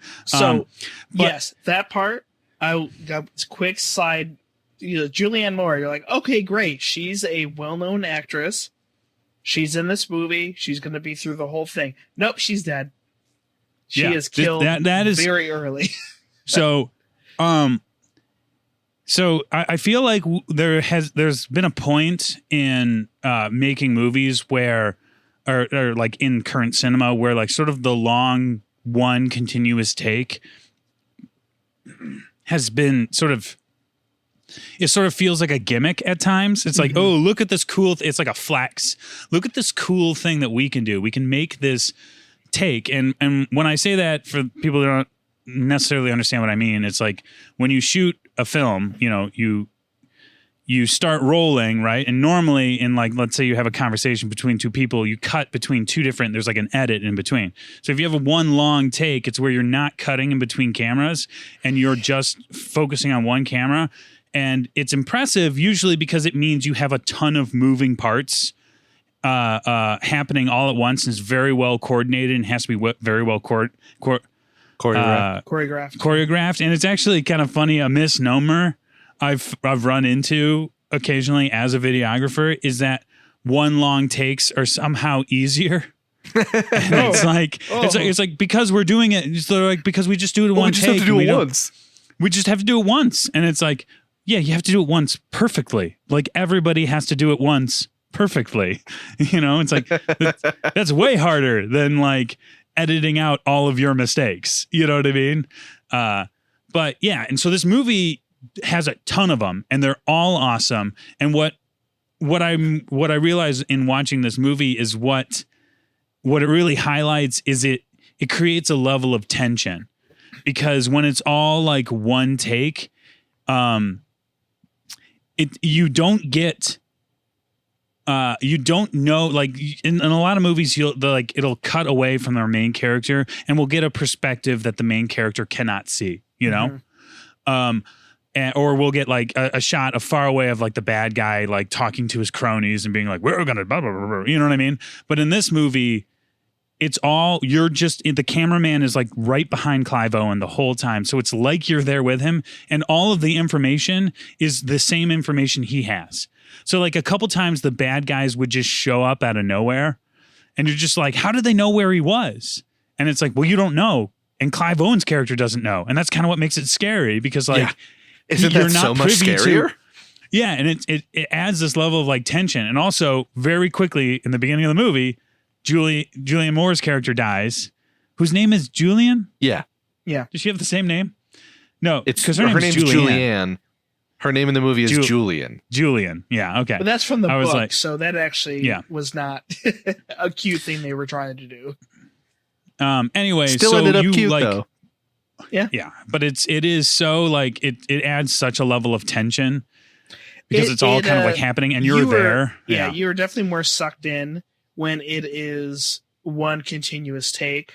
Yes, that part. I got a quick side. Julianne Moore. You're like, okay, great. She's a well-known actress. She's in this movie. She's going to be through the whole thing. Nope, she's dead. She is killed very early. So I feel like there's been a point in making movies where, or like in current cinema, where like sort of the long one continuous take has been it sort of feels like a gimmick at times. It's like, oh, look at this cool. It's like a flex. Look at this cool thing that we can do. We can make this take. And when I say that, for people that don't necessarily understand what I mean, it's like when you shoot a film, you start rolling, right? And normally in like, let's say you have a conversation between two people, you cut between two different, there's like an edit in between. So if you have a one long take, it's where you're not cutting in between cameras and you're just focusing on one camera. And it's impressive usually because it means you have a ton of moving parts happening all at once, and it's very well coordinated and has to be very well choreographed. And it's actually kind of funny, a misnomer I've run into occasionally as a videographer is that one long takes are somehow easier. And it's like because we're doing it, it's like because we just do it in one take. We just have to do it once. We just have to do it once, and it's like, yeah, you have to do it once perfectly. Like everybody has to do it once perfectly. It's like that's way harder than like editing out all of your mistakes. You know what I mean? But yeah, and so this movie has a ton of them, and they're all awesome. And what I realize in watching this movie is what it really highlights is it creates a level of tension, because when it's all like one take, you don't know, like in a lot of movies, it'll cut away from their main character and we'll get a perspective that the main character cannot see, or we'll get like a shot of far away of like the bad guy, like talking to his cronies and being like, we're going to blah, blah, blah, blah, you know what I mean? But in this movie, the cameraman is like right behind Clive Owen the whole time. So it's like you're there with him, and all of the information is the same information he has. So like a couple times the bad guys would just show up out of nowhere and you're just like, how did they know where he was? And it's like, well, you don't know. And Clive Owen's character doesn't know. And that's kind of what makes it scary, because like, isn't that so much scarier? Yeah. And it adds this level of like tension. And also very quickly in the beginning of the movie, Julianne Moore's character dies, whose name is Julian. Yeah. Does she have the same name? No, it's because her name's Julianne. Her name in the movie is Julian. Julian. Yeah. Okay. But that's from the book. So that actually was not a cute thing they were trying to do. Anyway, still ended up cute though. Yeah. Yeah. But it is so like it adds such a level of tension because it's all kind of like happening and you're there. Yeah. You're definitely more sucked in when it is one continuous take.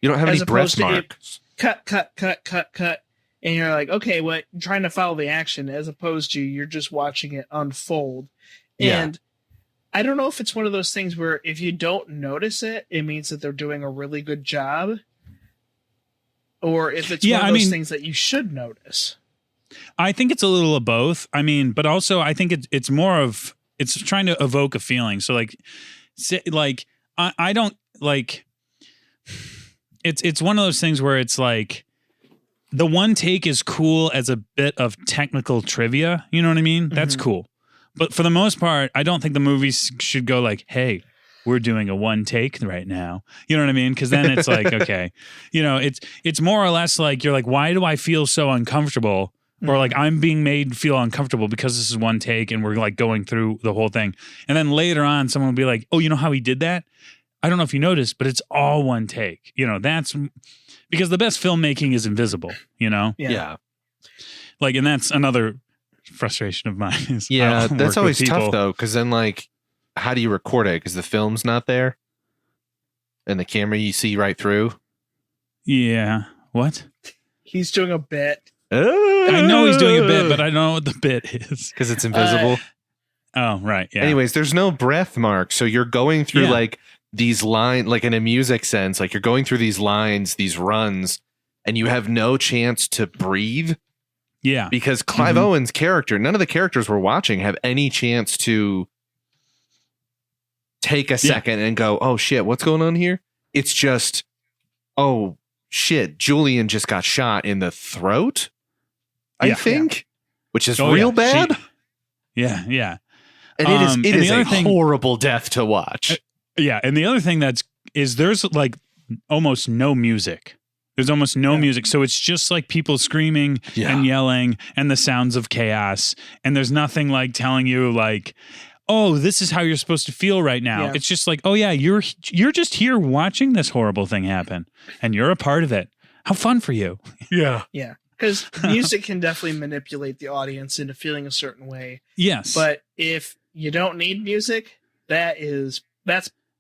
You don't have any breath marks. Cut. And you're like, okay, what? I'm trying to follow the action, as opposed to you're just watching it unfold. Yeah. And I don't know if it's one of those things where if you don't notice it, it means that they're doing a really good job. Or if it's one of those things that you should notice. I think it's a little of both. I mean, but also I think it's more of it's trying to evoke a feeling. So like I don't like. It's one of those things where it's like the one take is cool as a bit of technical trivia. You know what I mean? That's cool. But for the most part, I don't think the movies should go like, hey, we're doing a one take right now. You know what I mean? Because then it's like, okay, it's more or less like you're like, why do I feel so uncomfortable? Or like I'm being made feel uncomfortable because this is one take and we're like going through the whole thing. And then later on, someone will be like, oh, you know how he did that? I don't know if you noticed, but it's all one take. That's because the best filmmaking is invisible, Yeah. Like, and that's another frustration of mine. Is Yeah, that's always tough though, because then like, how do you record it? Because the film's not there, and the camera you see right through. Yeah. What? He's doing a bit. I know he's doing a bit, but I don't know what the bit is Because it's invisible. Oh, right. Yeah. Anyways, there's no breath mark, so you're going through like these lines, like in a music sense, like you're going through these lines, these runs, and you have no chance to breathe. Yeah. Because Clive Owen's character, none of the characters we're watching have any chance to take a second and go, oh shit, what's going on here? It's just, oh shit, Julian just got shot in the throat, I think, which is real bad. Yeah. And it is a horrible death to watch. Yeah. And the other thing there's like almost no music. There's almost no music. So it's just like people screaming and yelling and the sounds of chaos. And there's nothing like telling you like, oh, this is how you're supposed to feel right now. Yeah. It's just like, oh yeah, you're just here watching this horrible thing happen and you're a part of it. How fun for you. Yeah. Yeah. Because music can definitely manipulate the audience into feeling a certain way. Yes. But if you don't need music, that's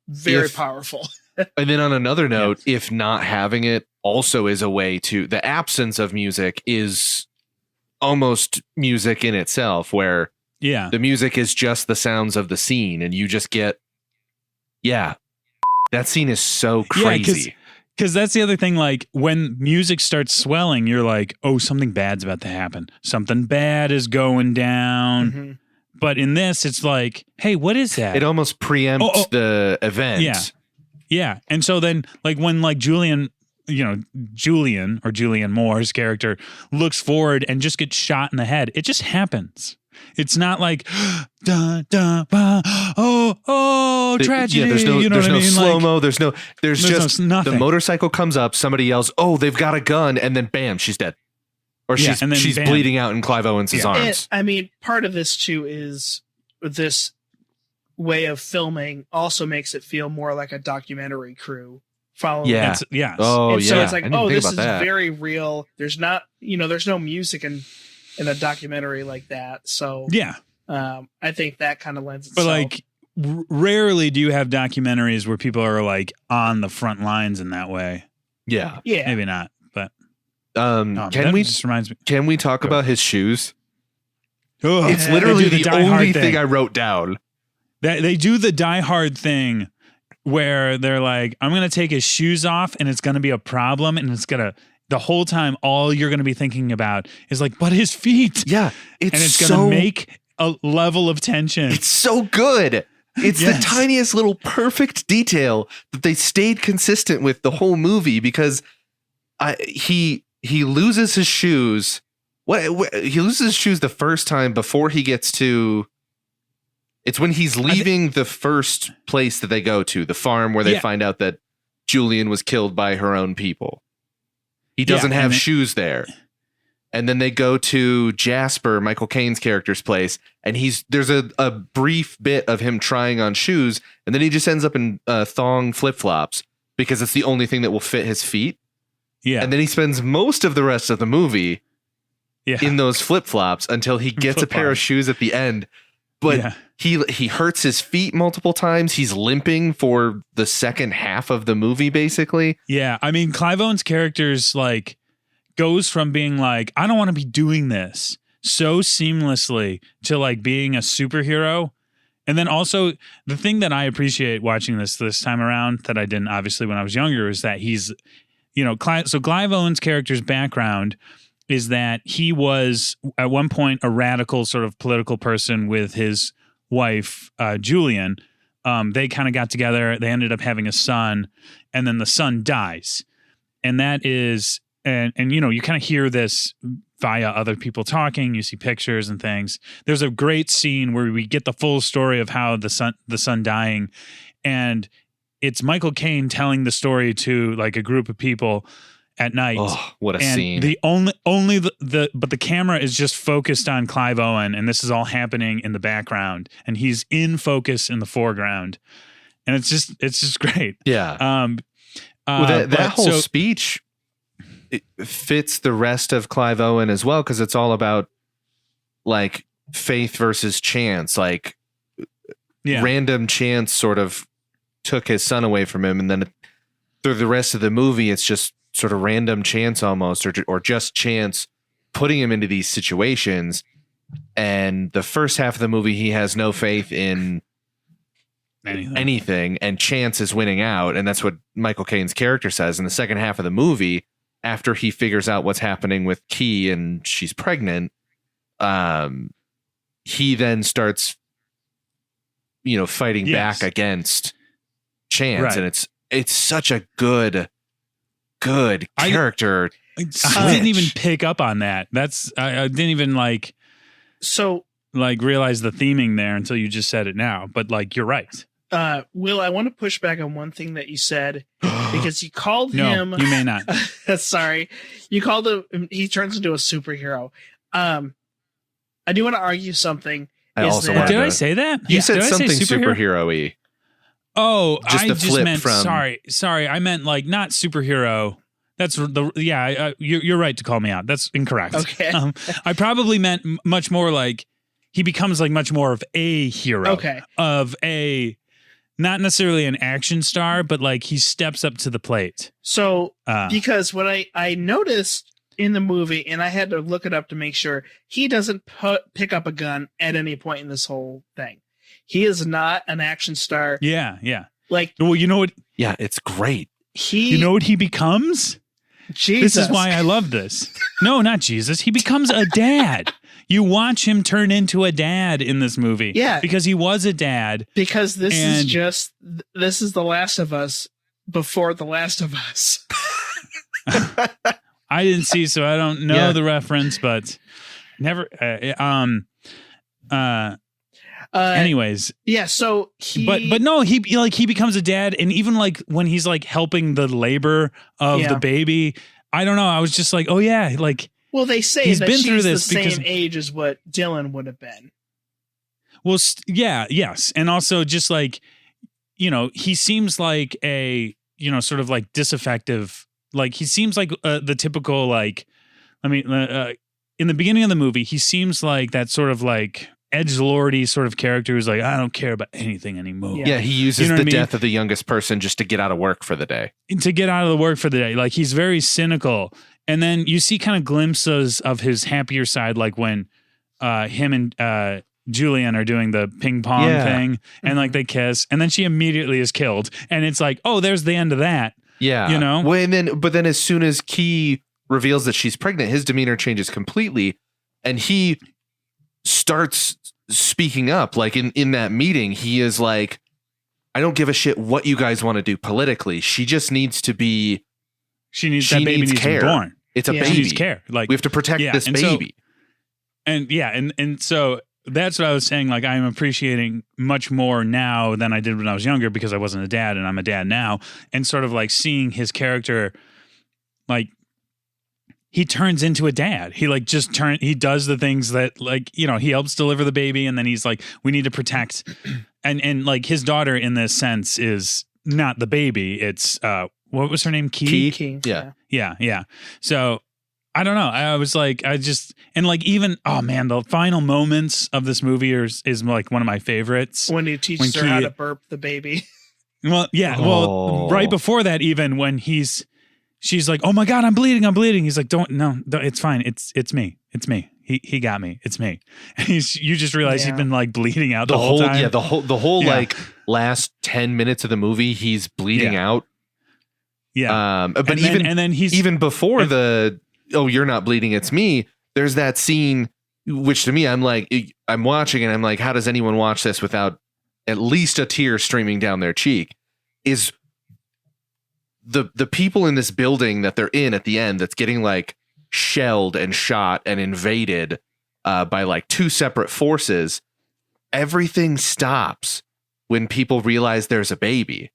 very powerful. And then on another note, if not having it also is a way to, the absence of music is almost music in itself, where the music is just the sounds of the scene and you just get, that scene is so crazy. Because that's the other thing, like when music starts swelling, you're like, oh, something bad's about to happen. Something bad is going down. Mm-hmm. But in this, it's like, hey, what is that? It almost preempts the event. Yeah. And so then, like, when, like, Julian or Julian Moore's character looks forward and just gets shot in the head, it just happens. It's not like, tragedy. Yeah, there's no slow-mo. There's just nothing. The motorcycle comes up, somebody yells, oh, they've got a gun, and then bam, she's dead. Or she's bleeding out in Clive Owens' arms. And, I mean, part of this too is this way of filming also makes it feel more like a documentary crew following. Yes. Oh, and so it's like, this is that. very real. There's not, there's no music in a documentary like that. So I think that kind of lends itself. But like, rarely do you have documentaries where people are like on the front lines in that way. Yeah. Maybe not. But can we talk about his shoes? Oh, it's literally the only thing I wrote down. They do the Die Hard thing where they're like, I'm going to take his shoes off and it's going to be a problem. And it's going to, the whole time, all you're going to be thinking about is like, but his feet. Yeah. It's going to make a level of tension. It's so good. It's the tiniest little perfect detail that they stayed consistent with the whole movie, because he loses his shoes. He loses his shoes the first time before he gets to. It's when he's leaving the first place that they go to, the farm where they find out that Julian was killed by her own people. He doesn't have shoes there. And then they go to Jasper, Michael Caine's character's place, and there's a brief bit of him trying on shoes, and then he just ends up in thong flip-flops because it's the only thing that will fit his feet. Yeah. And then he spends most of the rest of the movie in those flip-flops until he gets a pair of shoes at the end. But he hurts his feet multiple times. He's limping for the second half of the movie, basically. Yeah. I mean, Clive Owen's character's like goes from being like, I don't want to be doing this so seamlessly to like being a superhero. And then also the thing that I appreciate watching this time around that I didn't obviously when I was younger is that he's, Clive Owen's character's background is that he was at one point a radical sort of political person with his wife, Julian. They kind of got together. They ended up having a son, and then the son dies. And that is, and you know, you kind of hear this via other people talking. You see pictures and things. There's a great scene where we get the full story of how the son dying, and it's Michael Caine telling the story to like a group of people at night. Oh, what a and scene. The but the camera is just focused on Clive Owen, and this is all happening in the background, and he's in focus in the foreground. And it's just great. Yeah. Well, that whole so, speech, it fits the rest of Clive Owen as well, because it's all about like faith versus chance. Like random chance sort of took his son away from him, and then through the rest of the movie, it's just sort of random chance almost, or just chance putting him into these situations. And the first half of the movie, he has no faith in anything, and chance is winning out. And that's what Michael Caine's character says. In the second half of the movie, after he figures out what's happening with Key and she's pregnant, he then starts, you know, fighting back against chance. Right. And it's such a good character. I didn't even pick up on that. I didn't even realize the theming there until you just said it now. But like, you're right. Will, I want to push back on one thing that you said, because you called him. No, you may not. Sorry. You called him. He turns into a superhero. I do want to argue something. Did I say that? You said something superhero-y. Oh, I just meant sorry. I meant like not superhero. That's you're right to call me out. That's incorrect. Okay. I probably meant much more like he becomes like much more of a hero. Okay. Of a, not necessarily an action star, but like he steps up to the plate. So because what I noticed in the movie, and I had to look it up to make sure, he doesn't pick up a gun at any point in this whole thing. He is not an action star. Yeah, yeah. Like, well, you know what? Yeah, it's great. You know what he becomes? Jesus. This is why I love this. No, not Jesus. He becomes a dad. You watch him turn into a dad in this movie. Yeah. Because he was a dad. Because this is The Last of Us before The Last of Us. I didn't see, so I don't know the reference, but never. Anyways, so he, but no, he becomes a dad, and even like when he's like helping the labor of the baby, I don't know. I was just like, oh yeah, like. Well, they say he's that been she's through this the same age as what Dylan would have been. Well, yes, and also just like, you know, he seems like a, you know, sort of like disaffective. Like he seems like the typical like, I mean, in the beginning of the movie, he seems like that sort of like edgelordy sort of character who's like, I don't care about anything anymore. Yeah, he uses the death of the youngest person just to get out of work for the day. Like he's very cynical. And then you see kind of glimpses of his happier side, like when him and Julian are doing the ping pong thing, and like they kiss, and then she immediately is killed. And it's like, oh, there's the end of that. Yeah. You know? Well, but then as soon as Key reveals that she's pregnant, his demeanor changes completely, and he starts speaking up. Like in that meeting, he is like, I don't give a shit what you guys want to do politically. She just needs to be. That baby needs to be born. It's a baby. She needs care. Like we have to protect this baby. So that's what I was saying. Like I'm appreciating much more now than I did when I was younger, because I wasn't a dad and I'm a dad now, and sort of like seeing his character, like he turns into a dad. He like he does the things that, like, you know, he helps deliver the baby, and then he's like, we need to protect, and like his daughter in this sense is not the baby. It's what was her name? Key. Yeah. So I don't know. I was like, and like even, oh man, the final moments of this movie is like one of my favorites. When he teaches her how to burp the baby. Well, yeah. Well, right before that, even when she's like, oh my God, I'm bleeding. He's like, don't, it's fine. It's me. He got me. It's me. And you just realize he's been like bleeding out the whole time. Yeah. The whole like last 10 minutes of the movie, he's bleeding out. Yeah. But even before the oh, you're not bleeding, it's me. There's that scene, which to me, I'm like, I'm watching and I'm like, how does anyone watch this without at least a tear streaming down their cheek? Is the people in this building that they're in at the end that's getting like shelled and shot and invaded by like two separate forces. Everything stops when people realize there's a baby.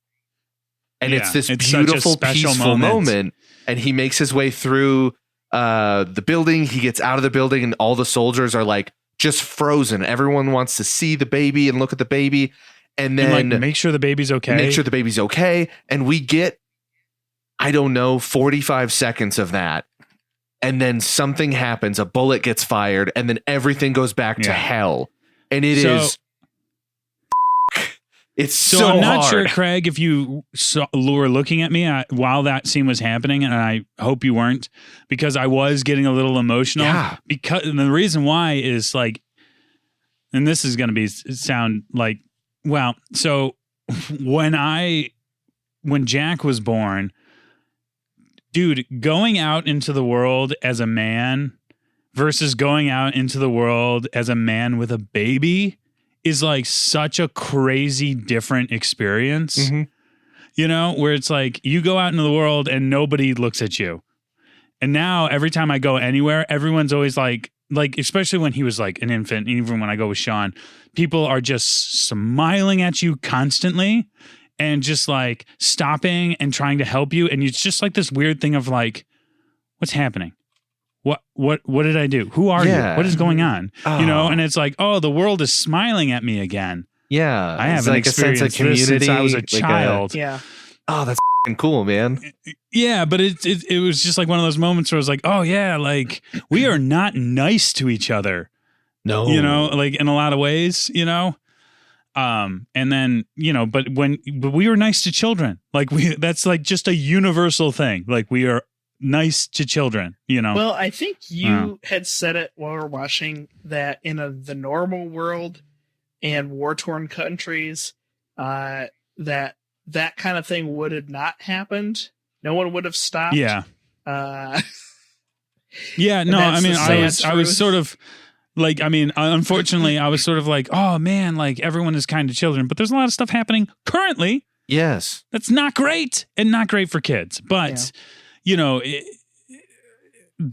And it's this beautiful, peaceful moment. And he makes his way through the building. He gets out of the building and all the soldiers are like just frozen. Everyone wants to see the baby and look at the baby. And then like, make sure the baby's okay. Make sure the baby's okay. And we get, I don't know, 45 seconds of that. And then something happens. A bullet gets fired. And then everything goes back to hell. And it's so I'm not hard. sure, Craig, if you were looking at me while that scene was happening, and I hope you weren't, because I was getting a little emotional. Yeah. Because and the reason why is like, and this is going to sound like, well, so when Jack was born, dude, going out into the world as a man versus going out into the world as a man with a baby is like such a crazy different experience, you know, where it's like you go out into the world and nobody looks at you. And now every time I go anywhere, everyone's always like, especially when he was like an infant, even when I go with Sean, people are just smiling at you constantly and just like stopping and trying to help you. And it's just like this weird thing of like, what's happening? What did I do? Who are you? What is going on? You know, and it's like, oh, the world is smiling at me again. Yeah. I haven't experienced this since I was a child. Oh, that's cool, man. Yeah, but it was just like one of those moments where I was like, oh yeah, like we are not nice to each other. No. You know, like in a lot of ways, you know. And then, you know, but we were nice to children. Like that's like just a universal thing. Like we are nice to children, you know. Well, I think you had said it while we were watching that in the normal world and war-torn countries, that kind of thing would have not happened. No one would have stopped. Yeah. Yeah. No, I mean, I was sort of like, I mean, unfortunately, I was sort of like, oh man, like everyone is kind to children, but there's a lot of stuff happening currently. Yes. That's not great and not great for kids, but. You know,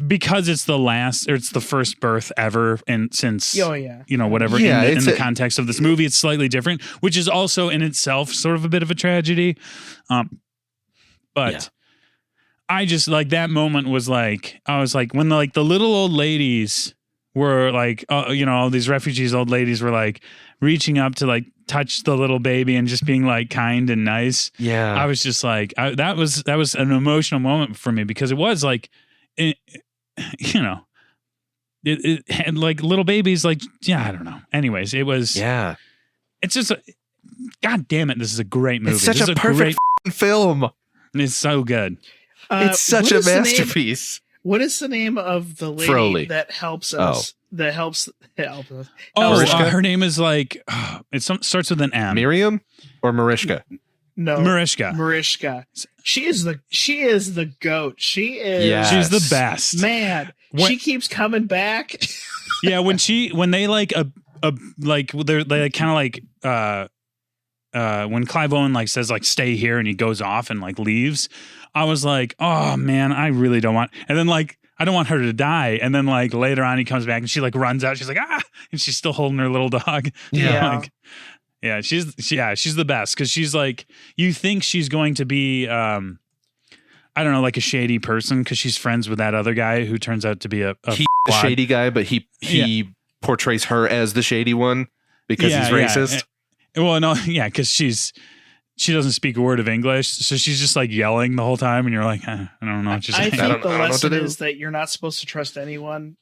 because it's it's the first birth ever, and since you know, whatever in the context of this movie, it's slightly different, which is also in itself sort of a bit of a tragedy. But I just like that moment was like, I was like when the little old ladies were like, you know, all these refugees, old ladies were like reaching up to like touch the little baby and just being like kind and nice. Yeah. I was just like, that was an emotional moment for me because it was like, you know, it had like little babies, like, yeah, I don't know. Anyways, it was, it's just, God damn it. This is a great movie. It's such a perfect film. It's so good. It's such a masterpiece. What is the name of the lady that helps us? That helps us. Oh, her name is like it starts with an M. Miriam or Mariska? No, Mariska. She is the goat. She's the best. Man, she keeps coming back. Yeah, when they like like they kind of like when Clive Owen like says like stay here and he goes off and like leaves, I was like, oh man, I really don't want. And then like I don't want her to die. And then like later on he comes back and she like runs out. She's like, ah, and she's still holding her little dog. Yeah. She's the best. Cause she's like, you think she's going to be, I don't know, like a shady person. Cause she's friends with that other guy who turns out to be a the shady guy, but he portrays her as the shady one because he's racist. Well, no. Yeah. Cause she doesn't speak a word of English, so she's just like yelling the whole time, and you're like, I don't know what you're saying. I think the lesson is that you're not supposed to trust anyone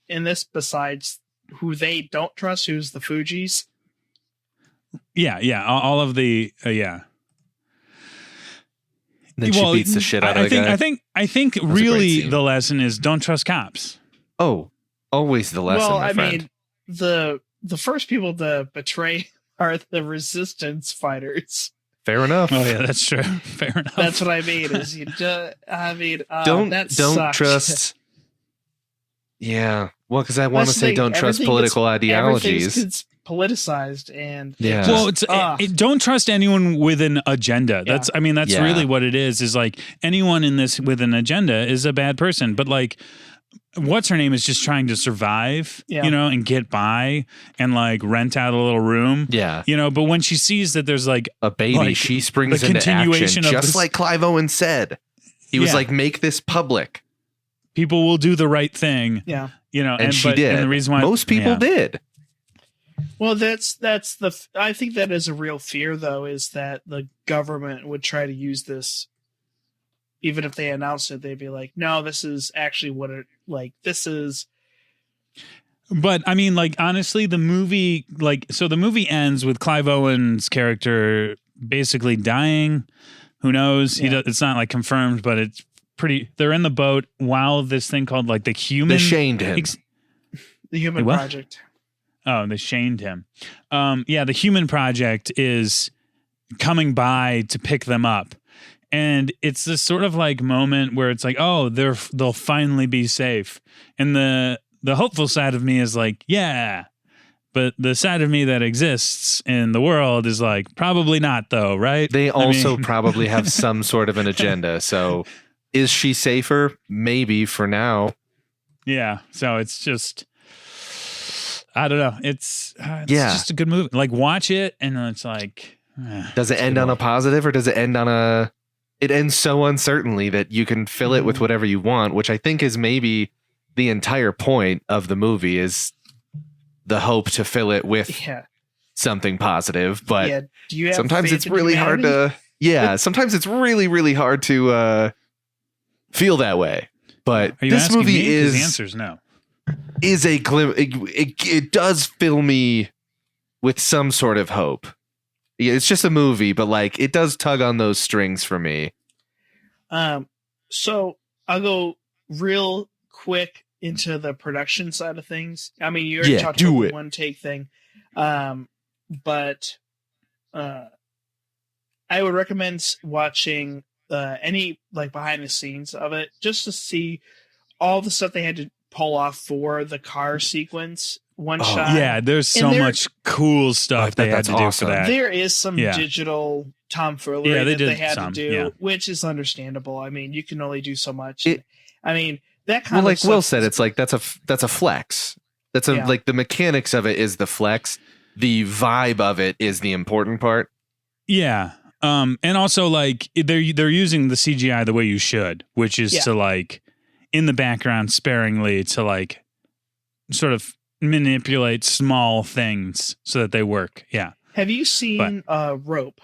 in this besides who they don't trust, who's the Fugees. Yeah, all of the Then she beats the shit out of the guy. I think really the lesson is don't trust cops. Oh, always the lesson. Well, my friend. mean, the first people to betray are the resistance fighters. Fair enough. Oh yeah, that's true. Fair enough. That's what I mean. Is don't trust Yeah. Well, because I want to That's the say thing, don't trust everything political Everything's ideologies. gets politicized, and Yeah. Well, it's don't trust anyone with an agenda. Yeah. That's Yeah. really what it is like anyone in this with an agenda is a bad person. But like what's her name is just trying to survive, Yeah. you know, and get by and like rent out a little room. Yeah. You know, but when she sees that there's like A baby, like, she springs the into action, continuation of just this- like Clive Owen said. He was Yeah. like, make this public. people will do the right thing, yeah. you know, And she but- did. And the reason why Most people yeah. did. Well, I think that is a real fear, though, is that the government would try to use this. Even if they announced it, they'd be like, "No, this is actually what it like. This is." But I mean, like honestly, the movie, so the movie ends with Clive Owen's character basically dying. Who knows? Yeah. It's not like confirmed, but it's pretty. They're in the boat while this thing called like the human. They shamed him. The Human What? Project. Oh, they shamed him. Yeah, the Human Project is coming by to pick them up. And it's this sort of like moment where it's like, oh, they'll finally be safe. And the hopeful side of me is like, yeah. But the side of me that exists in the world is like, probably not though, right? They also I mean, probably have some sort of an agenda. So is she safer? Maybe for now. yeah. So it's just, I don't know. It's Yeah. just a good movie. Like watch it and then it's like, Does it end on a positive or does it end on a... It ends so uncertainly that you can fill it with whatever you want, which I think is maybe the entire point of the movie is the hope to fill it with Yeah. something positive. But Yeah. Do you have sometimes faith it's in really hard humanity? to... Yeah, sometimes it's really, really hard to feel that way. But are you this asking movie me? 'Cause the is answer's no. a glim. It does fill me with some sort of hope. Yeah, it's just a movie, but like it does tug on those strings for me. So I'll go real quick into the production side of things. I mean, you already Yeah, talked do about it. the one take thing. But I would recommend watching any like behind the scenes of it just to see all the stuff they had to pull off for the car sequence. One shot. Yeah, there's so and there- much cool stuff they had that's to do awesome. for that. There is some Yeah. digital tomfoolery Yeah, they that they did had some, to do, yeah. which is understandable. I mean, you can only do so much. It- I mean, that kind Well, of like stuff Will said, is- it's like that's a flex. That's Yeah. like the mechanics of it is the flex. The vibe of it is the important part. Yeah. And also like they're using the CGI the way you should, which is Yeah. to like in the background sparingly to like sort of manipulate small things so that they work. Yeah. Have you seen Rope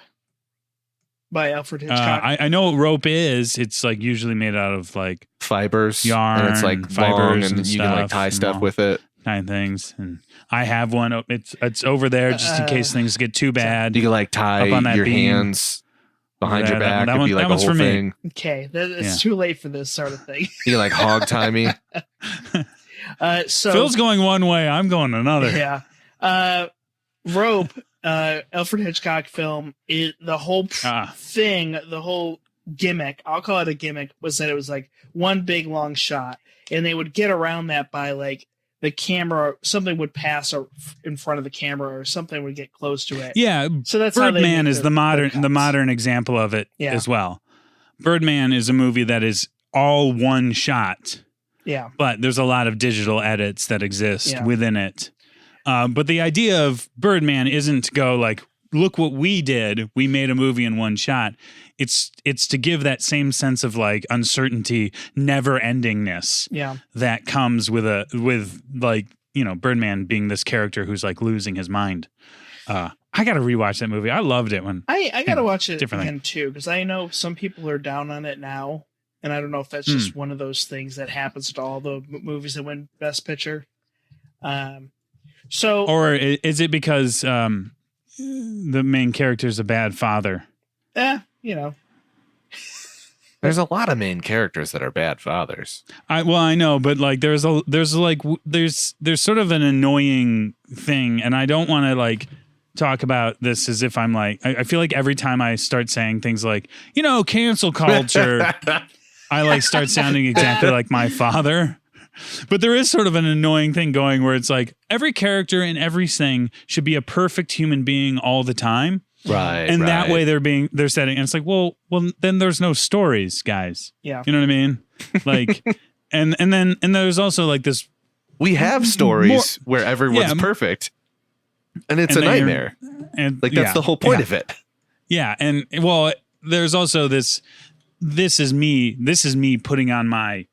by Alfred Hitchcock? I know what rope is. It's like usually made out of like Fibers, Yarn, and it's like long, fibers and and you can like stuff, tie and stuff all. with it. kind of things. And I have one. It's over there just in case things get too bad. You can like tie Up on that your beam. hands behind Yeah, your that back. one- that It'd one- be like that a one's whole for me. thing. Okay, it's Yeah. too late for this sort of thing. You can like hog tie me. So Phil's going one way. I'm going another. yeah, Rope, Alfred Hitchcock film. The whole thing, the whole gimmick. I'll call it a gimmick. Was that it was like one big long shot, and they would get around that by like the camera. Something would pass in front of the camera, or something would get close to it. Yeah. So that's how they Birdman make is their the cuts. modern example of it Yeah. as well. Birdman is a movie that is all one shot, Yeah, but there's a lot of digital edits that exist Yeah. within it. But the idea of Birdman isn't to go like, look what we did. We made a movie in one shot. It's to give that same sense of like uncertainty, never endingness yeah. that comes with like, you know, Birdman being this character who's like losing his mind. I got to rewatch that movie. I loved it when I gotta watch it different again too, because I know some people are down on it now, and I don't know if that's just one of those things that happens to all the movies that win Best Picture. So or is it because the main character is a bad father? you know, There's a lot of main characters that are bad fathers. I know, but like there's sort of an annoying thing, and I don't want to like talk about this as if I'm like I feel like every time I start saying things like, you know, cancel culture, I like start sounding exactly like my father. But there is sort of an annoying thing going where it's like every character in everything should be a perfect human being all the time. Right. And that right. way they're setting, and it's like, well, then there's no stories, guys. Yeah. You know what I mean? Like, and then there's also like this. We have stories where everyone's perfect, and it's a nightmare. And like that's the whole point of it. Yeah, and well, there's also this. This is me putting on my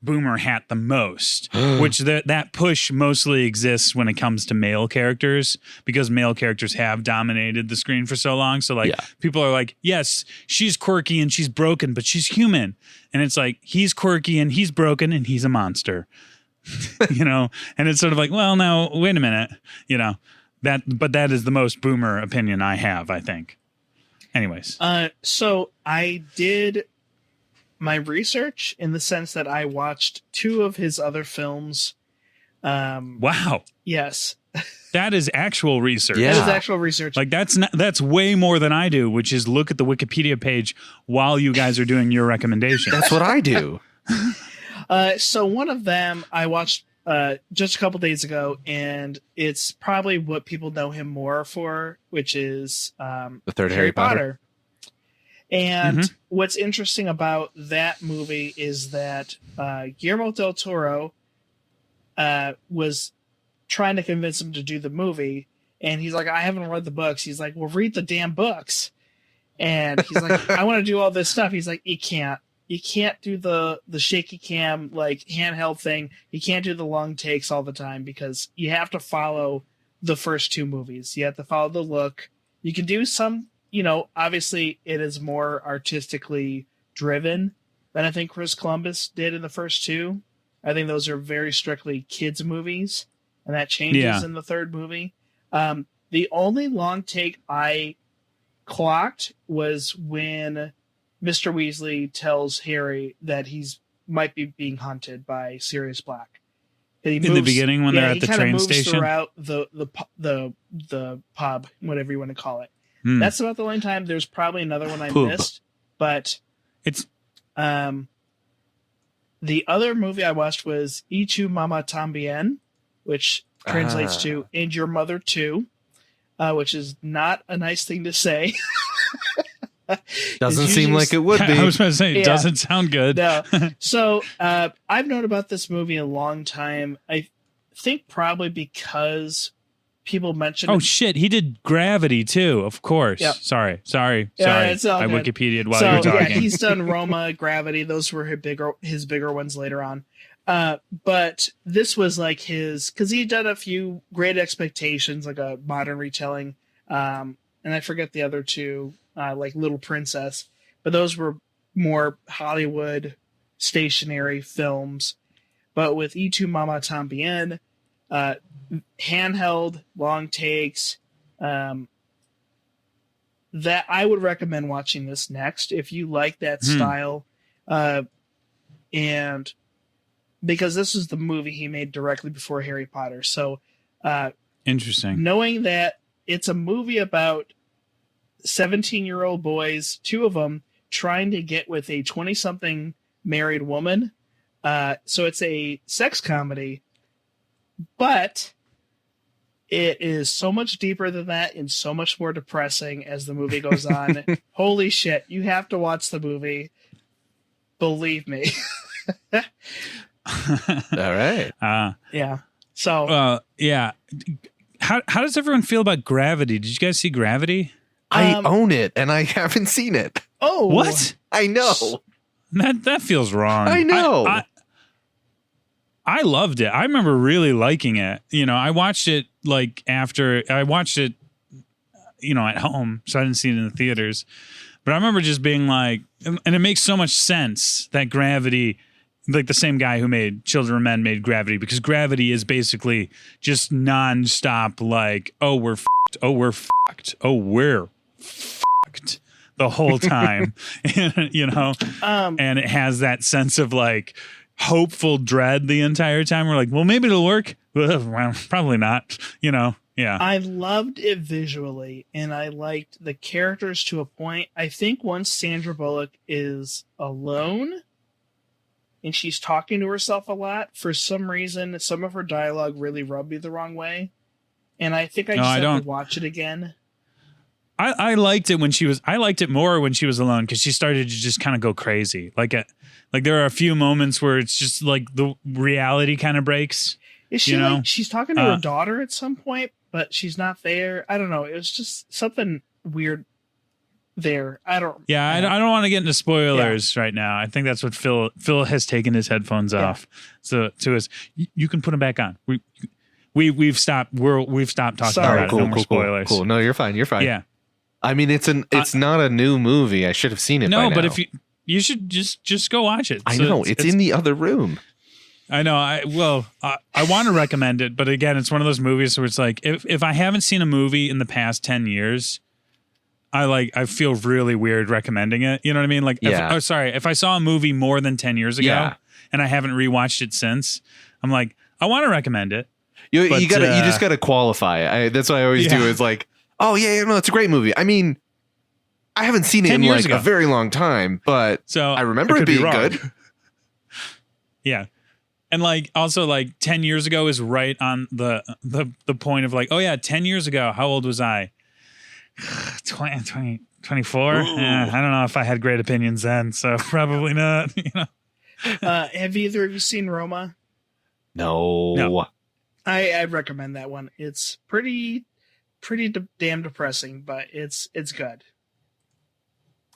boomer hat the most, which that push mostly exists when it comes to male characters, because male characters have dominated the screen for so long. So like people are like, yes, she's quirky and she's broken, but she's human. And it's like, he's quirky and he's broken and he's a monster, you know? And it's sort of like, well, now wait a minute, you know, but that is the most boomer opinion I have, I think. Anyways. So I did my research in the sense that I watched 2 of his other films. Wow. Yes. That is actual research. Yeah. That is actual research. Like that's way more than I do, which is look at the Wikipedia page while you guys are doing your recommendations. That's what I do. So one of them I watched just a couple days ago, and it's probably what people know him more for, which is The third Harry Potter. And what's interesting about that movie is that Guillermo del Toro was trying to convince him to do the movie, and he's like, I haven't read the books. He's like, well, read the damn books. And he's like, I want to do all this stuff. He's like, you can't do the shaky cam, like handheld thing. You can't do the long takes all the time, because you have to follow the first 2 movies. You have to follow the look. You can do some, you know, obviously it is more artistically driven than I think Chris Columbus did in the first 2. I think those are very strictly kids movies, and that changes in the third movie. The only long take I clocked was when Mr. Weasley tells Harry that he's might be being hunted by Sirius Black. In the beginning, when they're at the train station, throughout the pub, whatever you want to call it. That's about the only time. There's probably another one I missed, but it's the other movie I watched was Y Tu Mama Tambien, which translates to And Your Mother Too, which is not a nice thing to say. Doesn't seem like it would be. I was going to say, it doesn't sound good. No. So I've known about this movie a long time. I think probably because people mentioned it. Shit, he did Gravity too, of course. Yep. Sorry. It's all I good. Wikipedia'd while you were talking. Yeah, he's done Roma, Gravity. Those were his bigger ones later on. But this was like his, because he'd done a few Great Expectations, like a modern retelling. And I forget the other 2, like Little Princess. But those were more Hollywood stationary films. But with Y Tu Mama Tambien, handheld, long takes, that I would recommend watching this next if you like that style. And because this is the movie he made directly before Harry Potter. So interesting. Knowing that it's a movie about 17-year-old boys, 2 of them, trying to get with a 20-something married woman. So it's a sex comedy, but it is so much deeper than that and so much more depressing as the movie goes on. Holy shit. You have to watch the movie. Believe me. All right. Yeah. So, yeah. How does everyone feel about Gravity? Did you guys see Gravity? I own it and I haven't seen it. Oh, what? I know. That feels wrong. I know. I loved it. I remember really liking it. You know, I watched it at home, so I didn't see it in the theaters. But I remember just being like, and it makes so much sense that Gravity, like the same guy who made Children of Men made Gravity, because Gravity is basically just nonstop like, oh, we're fucked. Oh, we're fucked. Oh, we're fucked the whole time. You know? And it has that sense of like hopeful dread the entire time. We're like, well, maybe it'll work. Well, probably not, you know? Yeah. I loved it visually, and I liked the characters to a point. I think once Sandra Bullock is alone, and she's talking to herself a lot. For some reason, some of her dialogue really rubbed me the wrong way. And I think I just have to watch it again. I liked it when I liked it more when she was alone because she started to just kind of go crazy. Like there are a few moments where it's just like the reality kind of breaks. Is she she's talking to her daughter at some point, but she's not there? I don't know. It was just something weird there. I don't want to get into spoilers right now. I think that's what Phil has taken his headphones off. So to us, you can put them back on. We've stopped talking about it. No more spoilers. Cool. No, you're fine. Yeah. I mean, it's not a new movie. I should have seen it. No, by now. but if you should just go watch it. I know it's in the other room. I know. I want to recommend it, but again, it's one of those movies where it's like if I haven't seen a movie in the past 10 years, I feel really weird recommending it. You know what I mean? Like, if I saw a movie more than 10 years ago and I haven't rewatched it since, I'm like, I want to recommend it. You just gotta qualify. That's what I always do. Is like, oh yeah, no, it's a great movie. I mean, I haven't seen it in like a very long time, but I remember it being good. Yeah. And like also like 10 years ago is right on the point of like, oh yeah, 10 years ago, how old was I? 20, 24? I don't know if I had great opinions then, so probably not. Have either of you seen Roma? No. I'd recommend that one. It's pretty damn depressing, but it's good.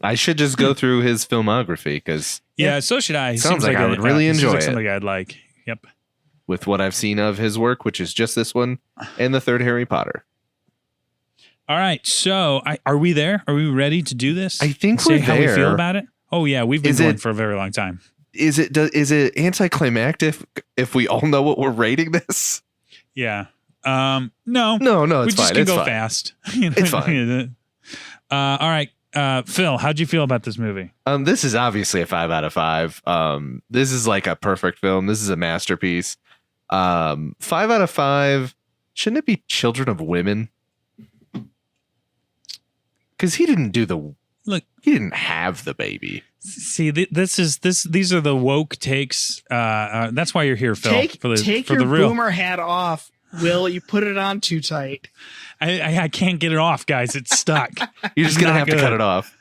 I should just go through his filmography because so should I. Sounds like I would really enjoy it. Something I'd like. Yep. With what I've seen of his work, which is just this one and the third Harry Potter. All right, so are we there? Are we ready to do this? I think we're there. How we feel about it? Oh yeah, we've been going for a very long time. Is it anticlimactic if we all know what we're rating this? Yeah. No. It's we fine. just can go fast. It's fine. All right. Phil, how'd you feel about this movie? This is obviously a 5 out of 5. This is like a perfect film. This is a masterpiece. 5 out of 5. Shouldn't it be Children of Women? Because he didn't he didn't have the baby. See, these are the woke takes. That's why you're here, Phil. Take your the real boomer hat off, Will. You put it on too tight. I can't get it off, guys. It's stuck. You're just going to have to cut it off.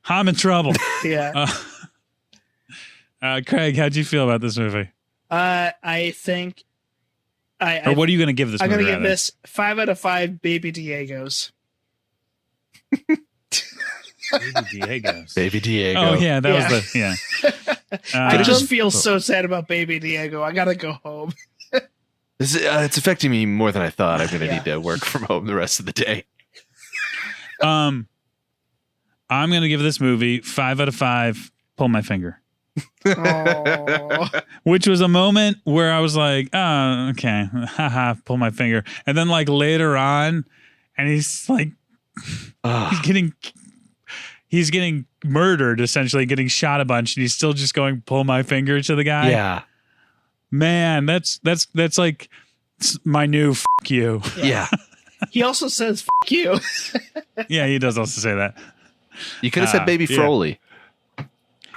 I'm in trouble. Yeah. Craig, how'd you feel about this movie? I think... or what are you going to give this movie? I'm going to give this 5 out of 5 Baby Diegos. Baby Diego. Oh, yeah. That was the... Yeah. I just feel so sad about Baby Diego. I got to go home. It's affecting me more than I thought. I'm going to need to work from home the rest of the day. I'm going to give this movie 5 out of 5. Pull my finger. Which was a moment where I was like, oh, okay. Haha, pull my finger. And then like later on, and he's like, he's getting murdered, essentially getting shot a bunch. And he's still just going, pull my finger to the guy. Yeah. Man, that's like my new fuck you. Yeah. He also says fuck you. Yeah, he does also say that. You could have said Baby Froley.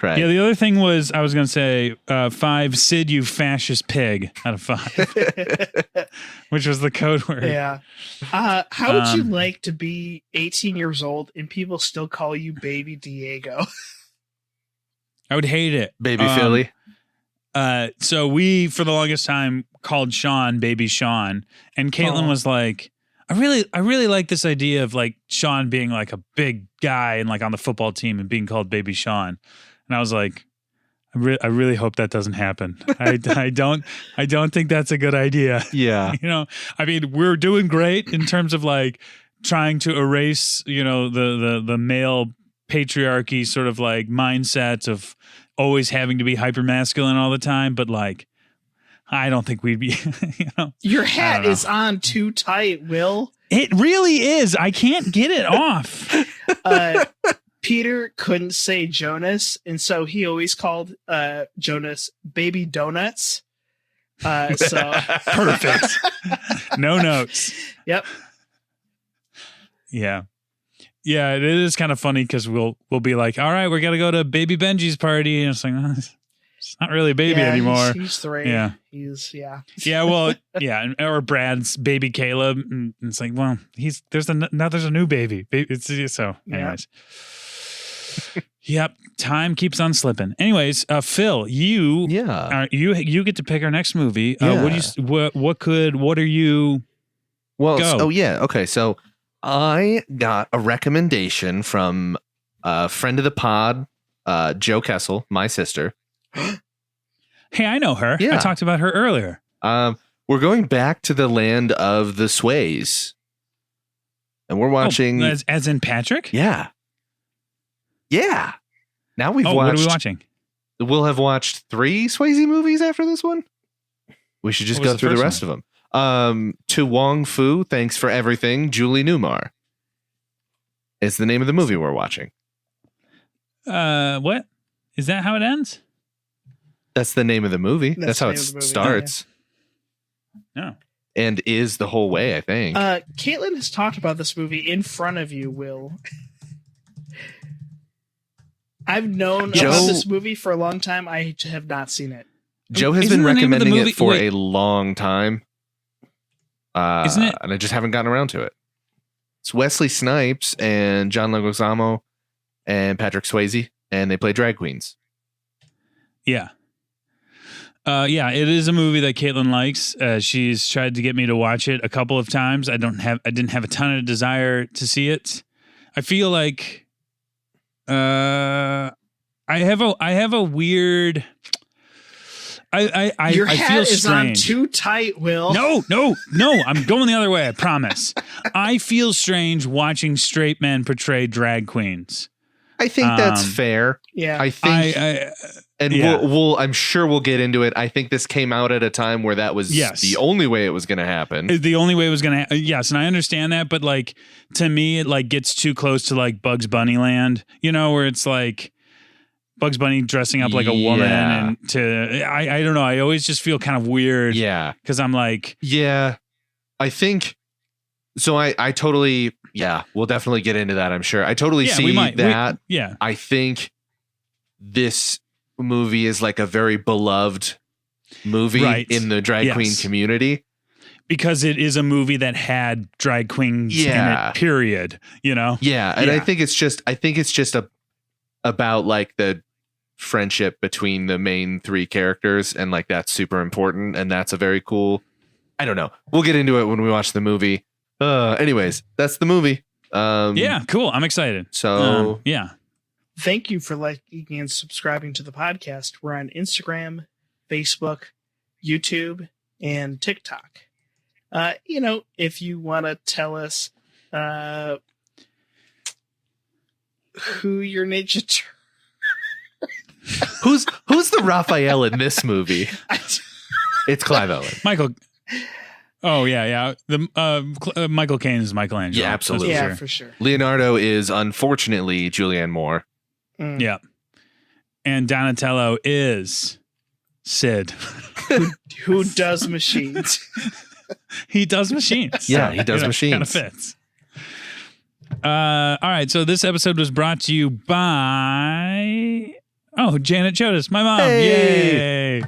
Right. Yeah, the other thing was I was going to say 5 Sid, you fascist pig out of 5, which was the code word. Yeah. How would you like to be 18 years old and people still call you Baby Diego? I would hate it. Baby Philly. So we, for the longest time, called Sean Baby Sean, and Caitlin was like, I really like this idea of like Sean being like a big guy and like on the football team and being called Baby Sean. And I was like, I really hope that doesn't happen. I don't think that's a good idea. Yeah. I mean, we're doing great in terms of like trying to erase, the male patriarchy sort of like mindset of always having to be hyper masculine all the time. But like, I don't think we'd be, Your hat is on too tight, Will. It really is. I can't get it off. Peter couldn't say Jonas, and so he always called Jonas Baby Donuts. So perfect. No notes. Yep. Yeah. Yeah, it is kind of funny because we'll be like, all right, we're gonna go to Baby Benji's party, and it's like, It's not really a baby Yeah, anymore. He's 3. Yeah. Yeah, well, yeah, or Brad's baby Caleb. And it's like, well, there's a new baby. It's so. Anyways, yep. Time keeps on slipping. Anyways, Phil, you get to pick our next movie. What are you? Well, Go. Okay. So I got a recommendation from a friend of the pod, Joe Kessel, my sister. Hey, I know her. Yeah. I talked about her earlier. We're going back to the land of the Sways, and we're watching as in Patrick. Yeah. Now we've watched. What are we watching? We'll have watched 3 Swayze movies after this one. We should just go through the rest of them. To Wong Fu, Thanks for Everything, Julie Newmar is the name of the movie we're watching. What? Is that how it ends? That's the name of the movie. That's how it starts. No. And is the whole way, I think. Caitlin has talked about this movie in front of you, Will. I've known about this movie for a long time. I have not seen it. Joe has been recommending it for a long time. Isn't it? And I just haven't gotten around to it. It's Wesley Snipes and John Leguizamo and Patrick Swayze, and they play drag queens. Yeah. It is a movie that Caitlin likes. She's tried to get me to watch it a couple of times. I didn't have a ton of desire to see it. I feel like I have a weird. Your I hat feel is strange. on too tight, Will. No. I'm going the other way. I promise. I feel strange watching straight men portray drag queens. I think that's fair. Yeah, I think, we'll. I'm sure we'll get into it. I think this came out at a time where that was the only way it was going to happen. The only way it was going to. Yes, and I understand that, but like to me, it like gets too close to like Bugs Bunny land. You know, where it's like Bugs Bunny dressing up like a woman, and I don't know. I always just feel kind of weird. Yeah, because I'm like, I think. So I totally, we'll definitely get into that, I'm sure. I totally see that. I think this movie is like a very beloved movie in the drag queen community. Because it is a movie that had drag queens in it, period. You know? Yeah. And I think it's just about like the friendship between the main 3 characters, and like that's super important, and that's a very cool, I don't know. We'll get into it when we watch the movie. Anyways, that's the movie. Cool. I'm excited. So, Thank you for liking and subscribing to the podcast. We're on Instagram, Facebook, YouTube, and TikTok. If you want to tell us who your Ninja Who's the Raphael in this movie? It's Clive Owen. Michael. Oh yeah. The Michael Caine is Michelangelo. Yeah, absolutely. Yeah, for sure. Leonardo is unfortunately Julianne Moore. Yeah, and Donatello is Sid, who does machines. He does machines. Yeah, he does machines. Kind of fits. All right, so this episode was brought to you by Janet Chodas, my mom. Hey. Yay!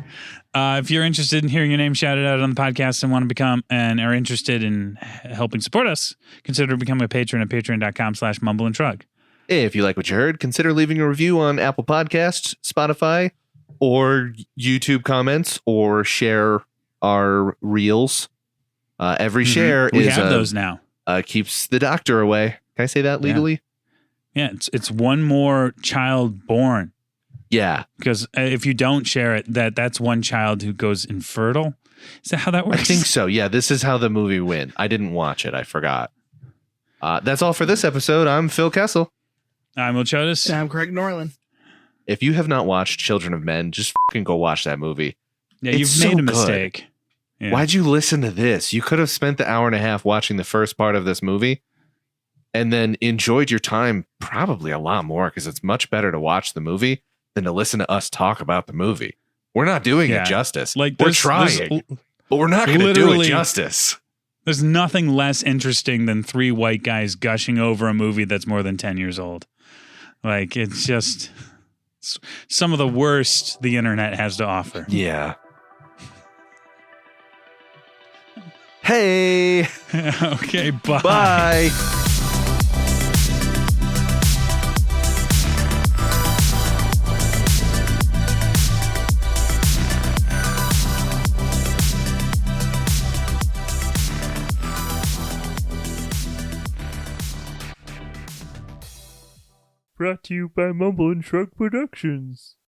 If you're interested in hearing your name shouted out on the podcast and want to become and are interested in helping support us, consider becoming a patron at patreon.com/mumbleandshrug. If you like what you heard, consider leaving a review on Apple Podcasts, Spotify, or YouTube comments, or share our reels. Every share we have those now. Keeps the doctor away. Can I say that legally? Yeah, it's one more child born. Yeah. Because if you don't share it, that's one child who goes infertile. Is that how that works? I think so. Yeah, this is how the movie went. I didn't watch it. I forgot. That's all for this episode. I'm Phil Kessel. I'm Will Chodas. And I'm Craig Norland. If you have not watched Children of Men, just fucking go watch that movie. Yeah, you've made a mistake. Yeah. Why'd you listen to this? You could have spent the hour and a half watching the first part of this movie and then enjoyed your time probably a lot more, because it's much better to watch the movie than to listen to us talk about the movie. We're not doing it justice. Like we're trying, but we're not going to do it justice. There's nothing less interesting than 3 white guys gushing over a movie that's more than 10 years old. Like, it's just... some of the worst the internet has to offer. Yeah. Hey. Okay, bye. Bye. Brought to you by Mumble and Shrug Productions.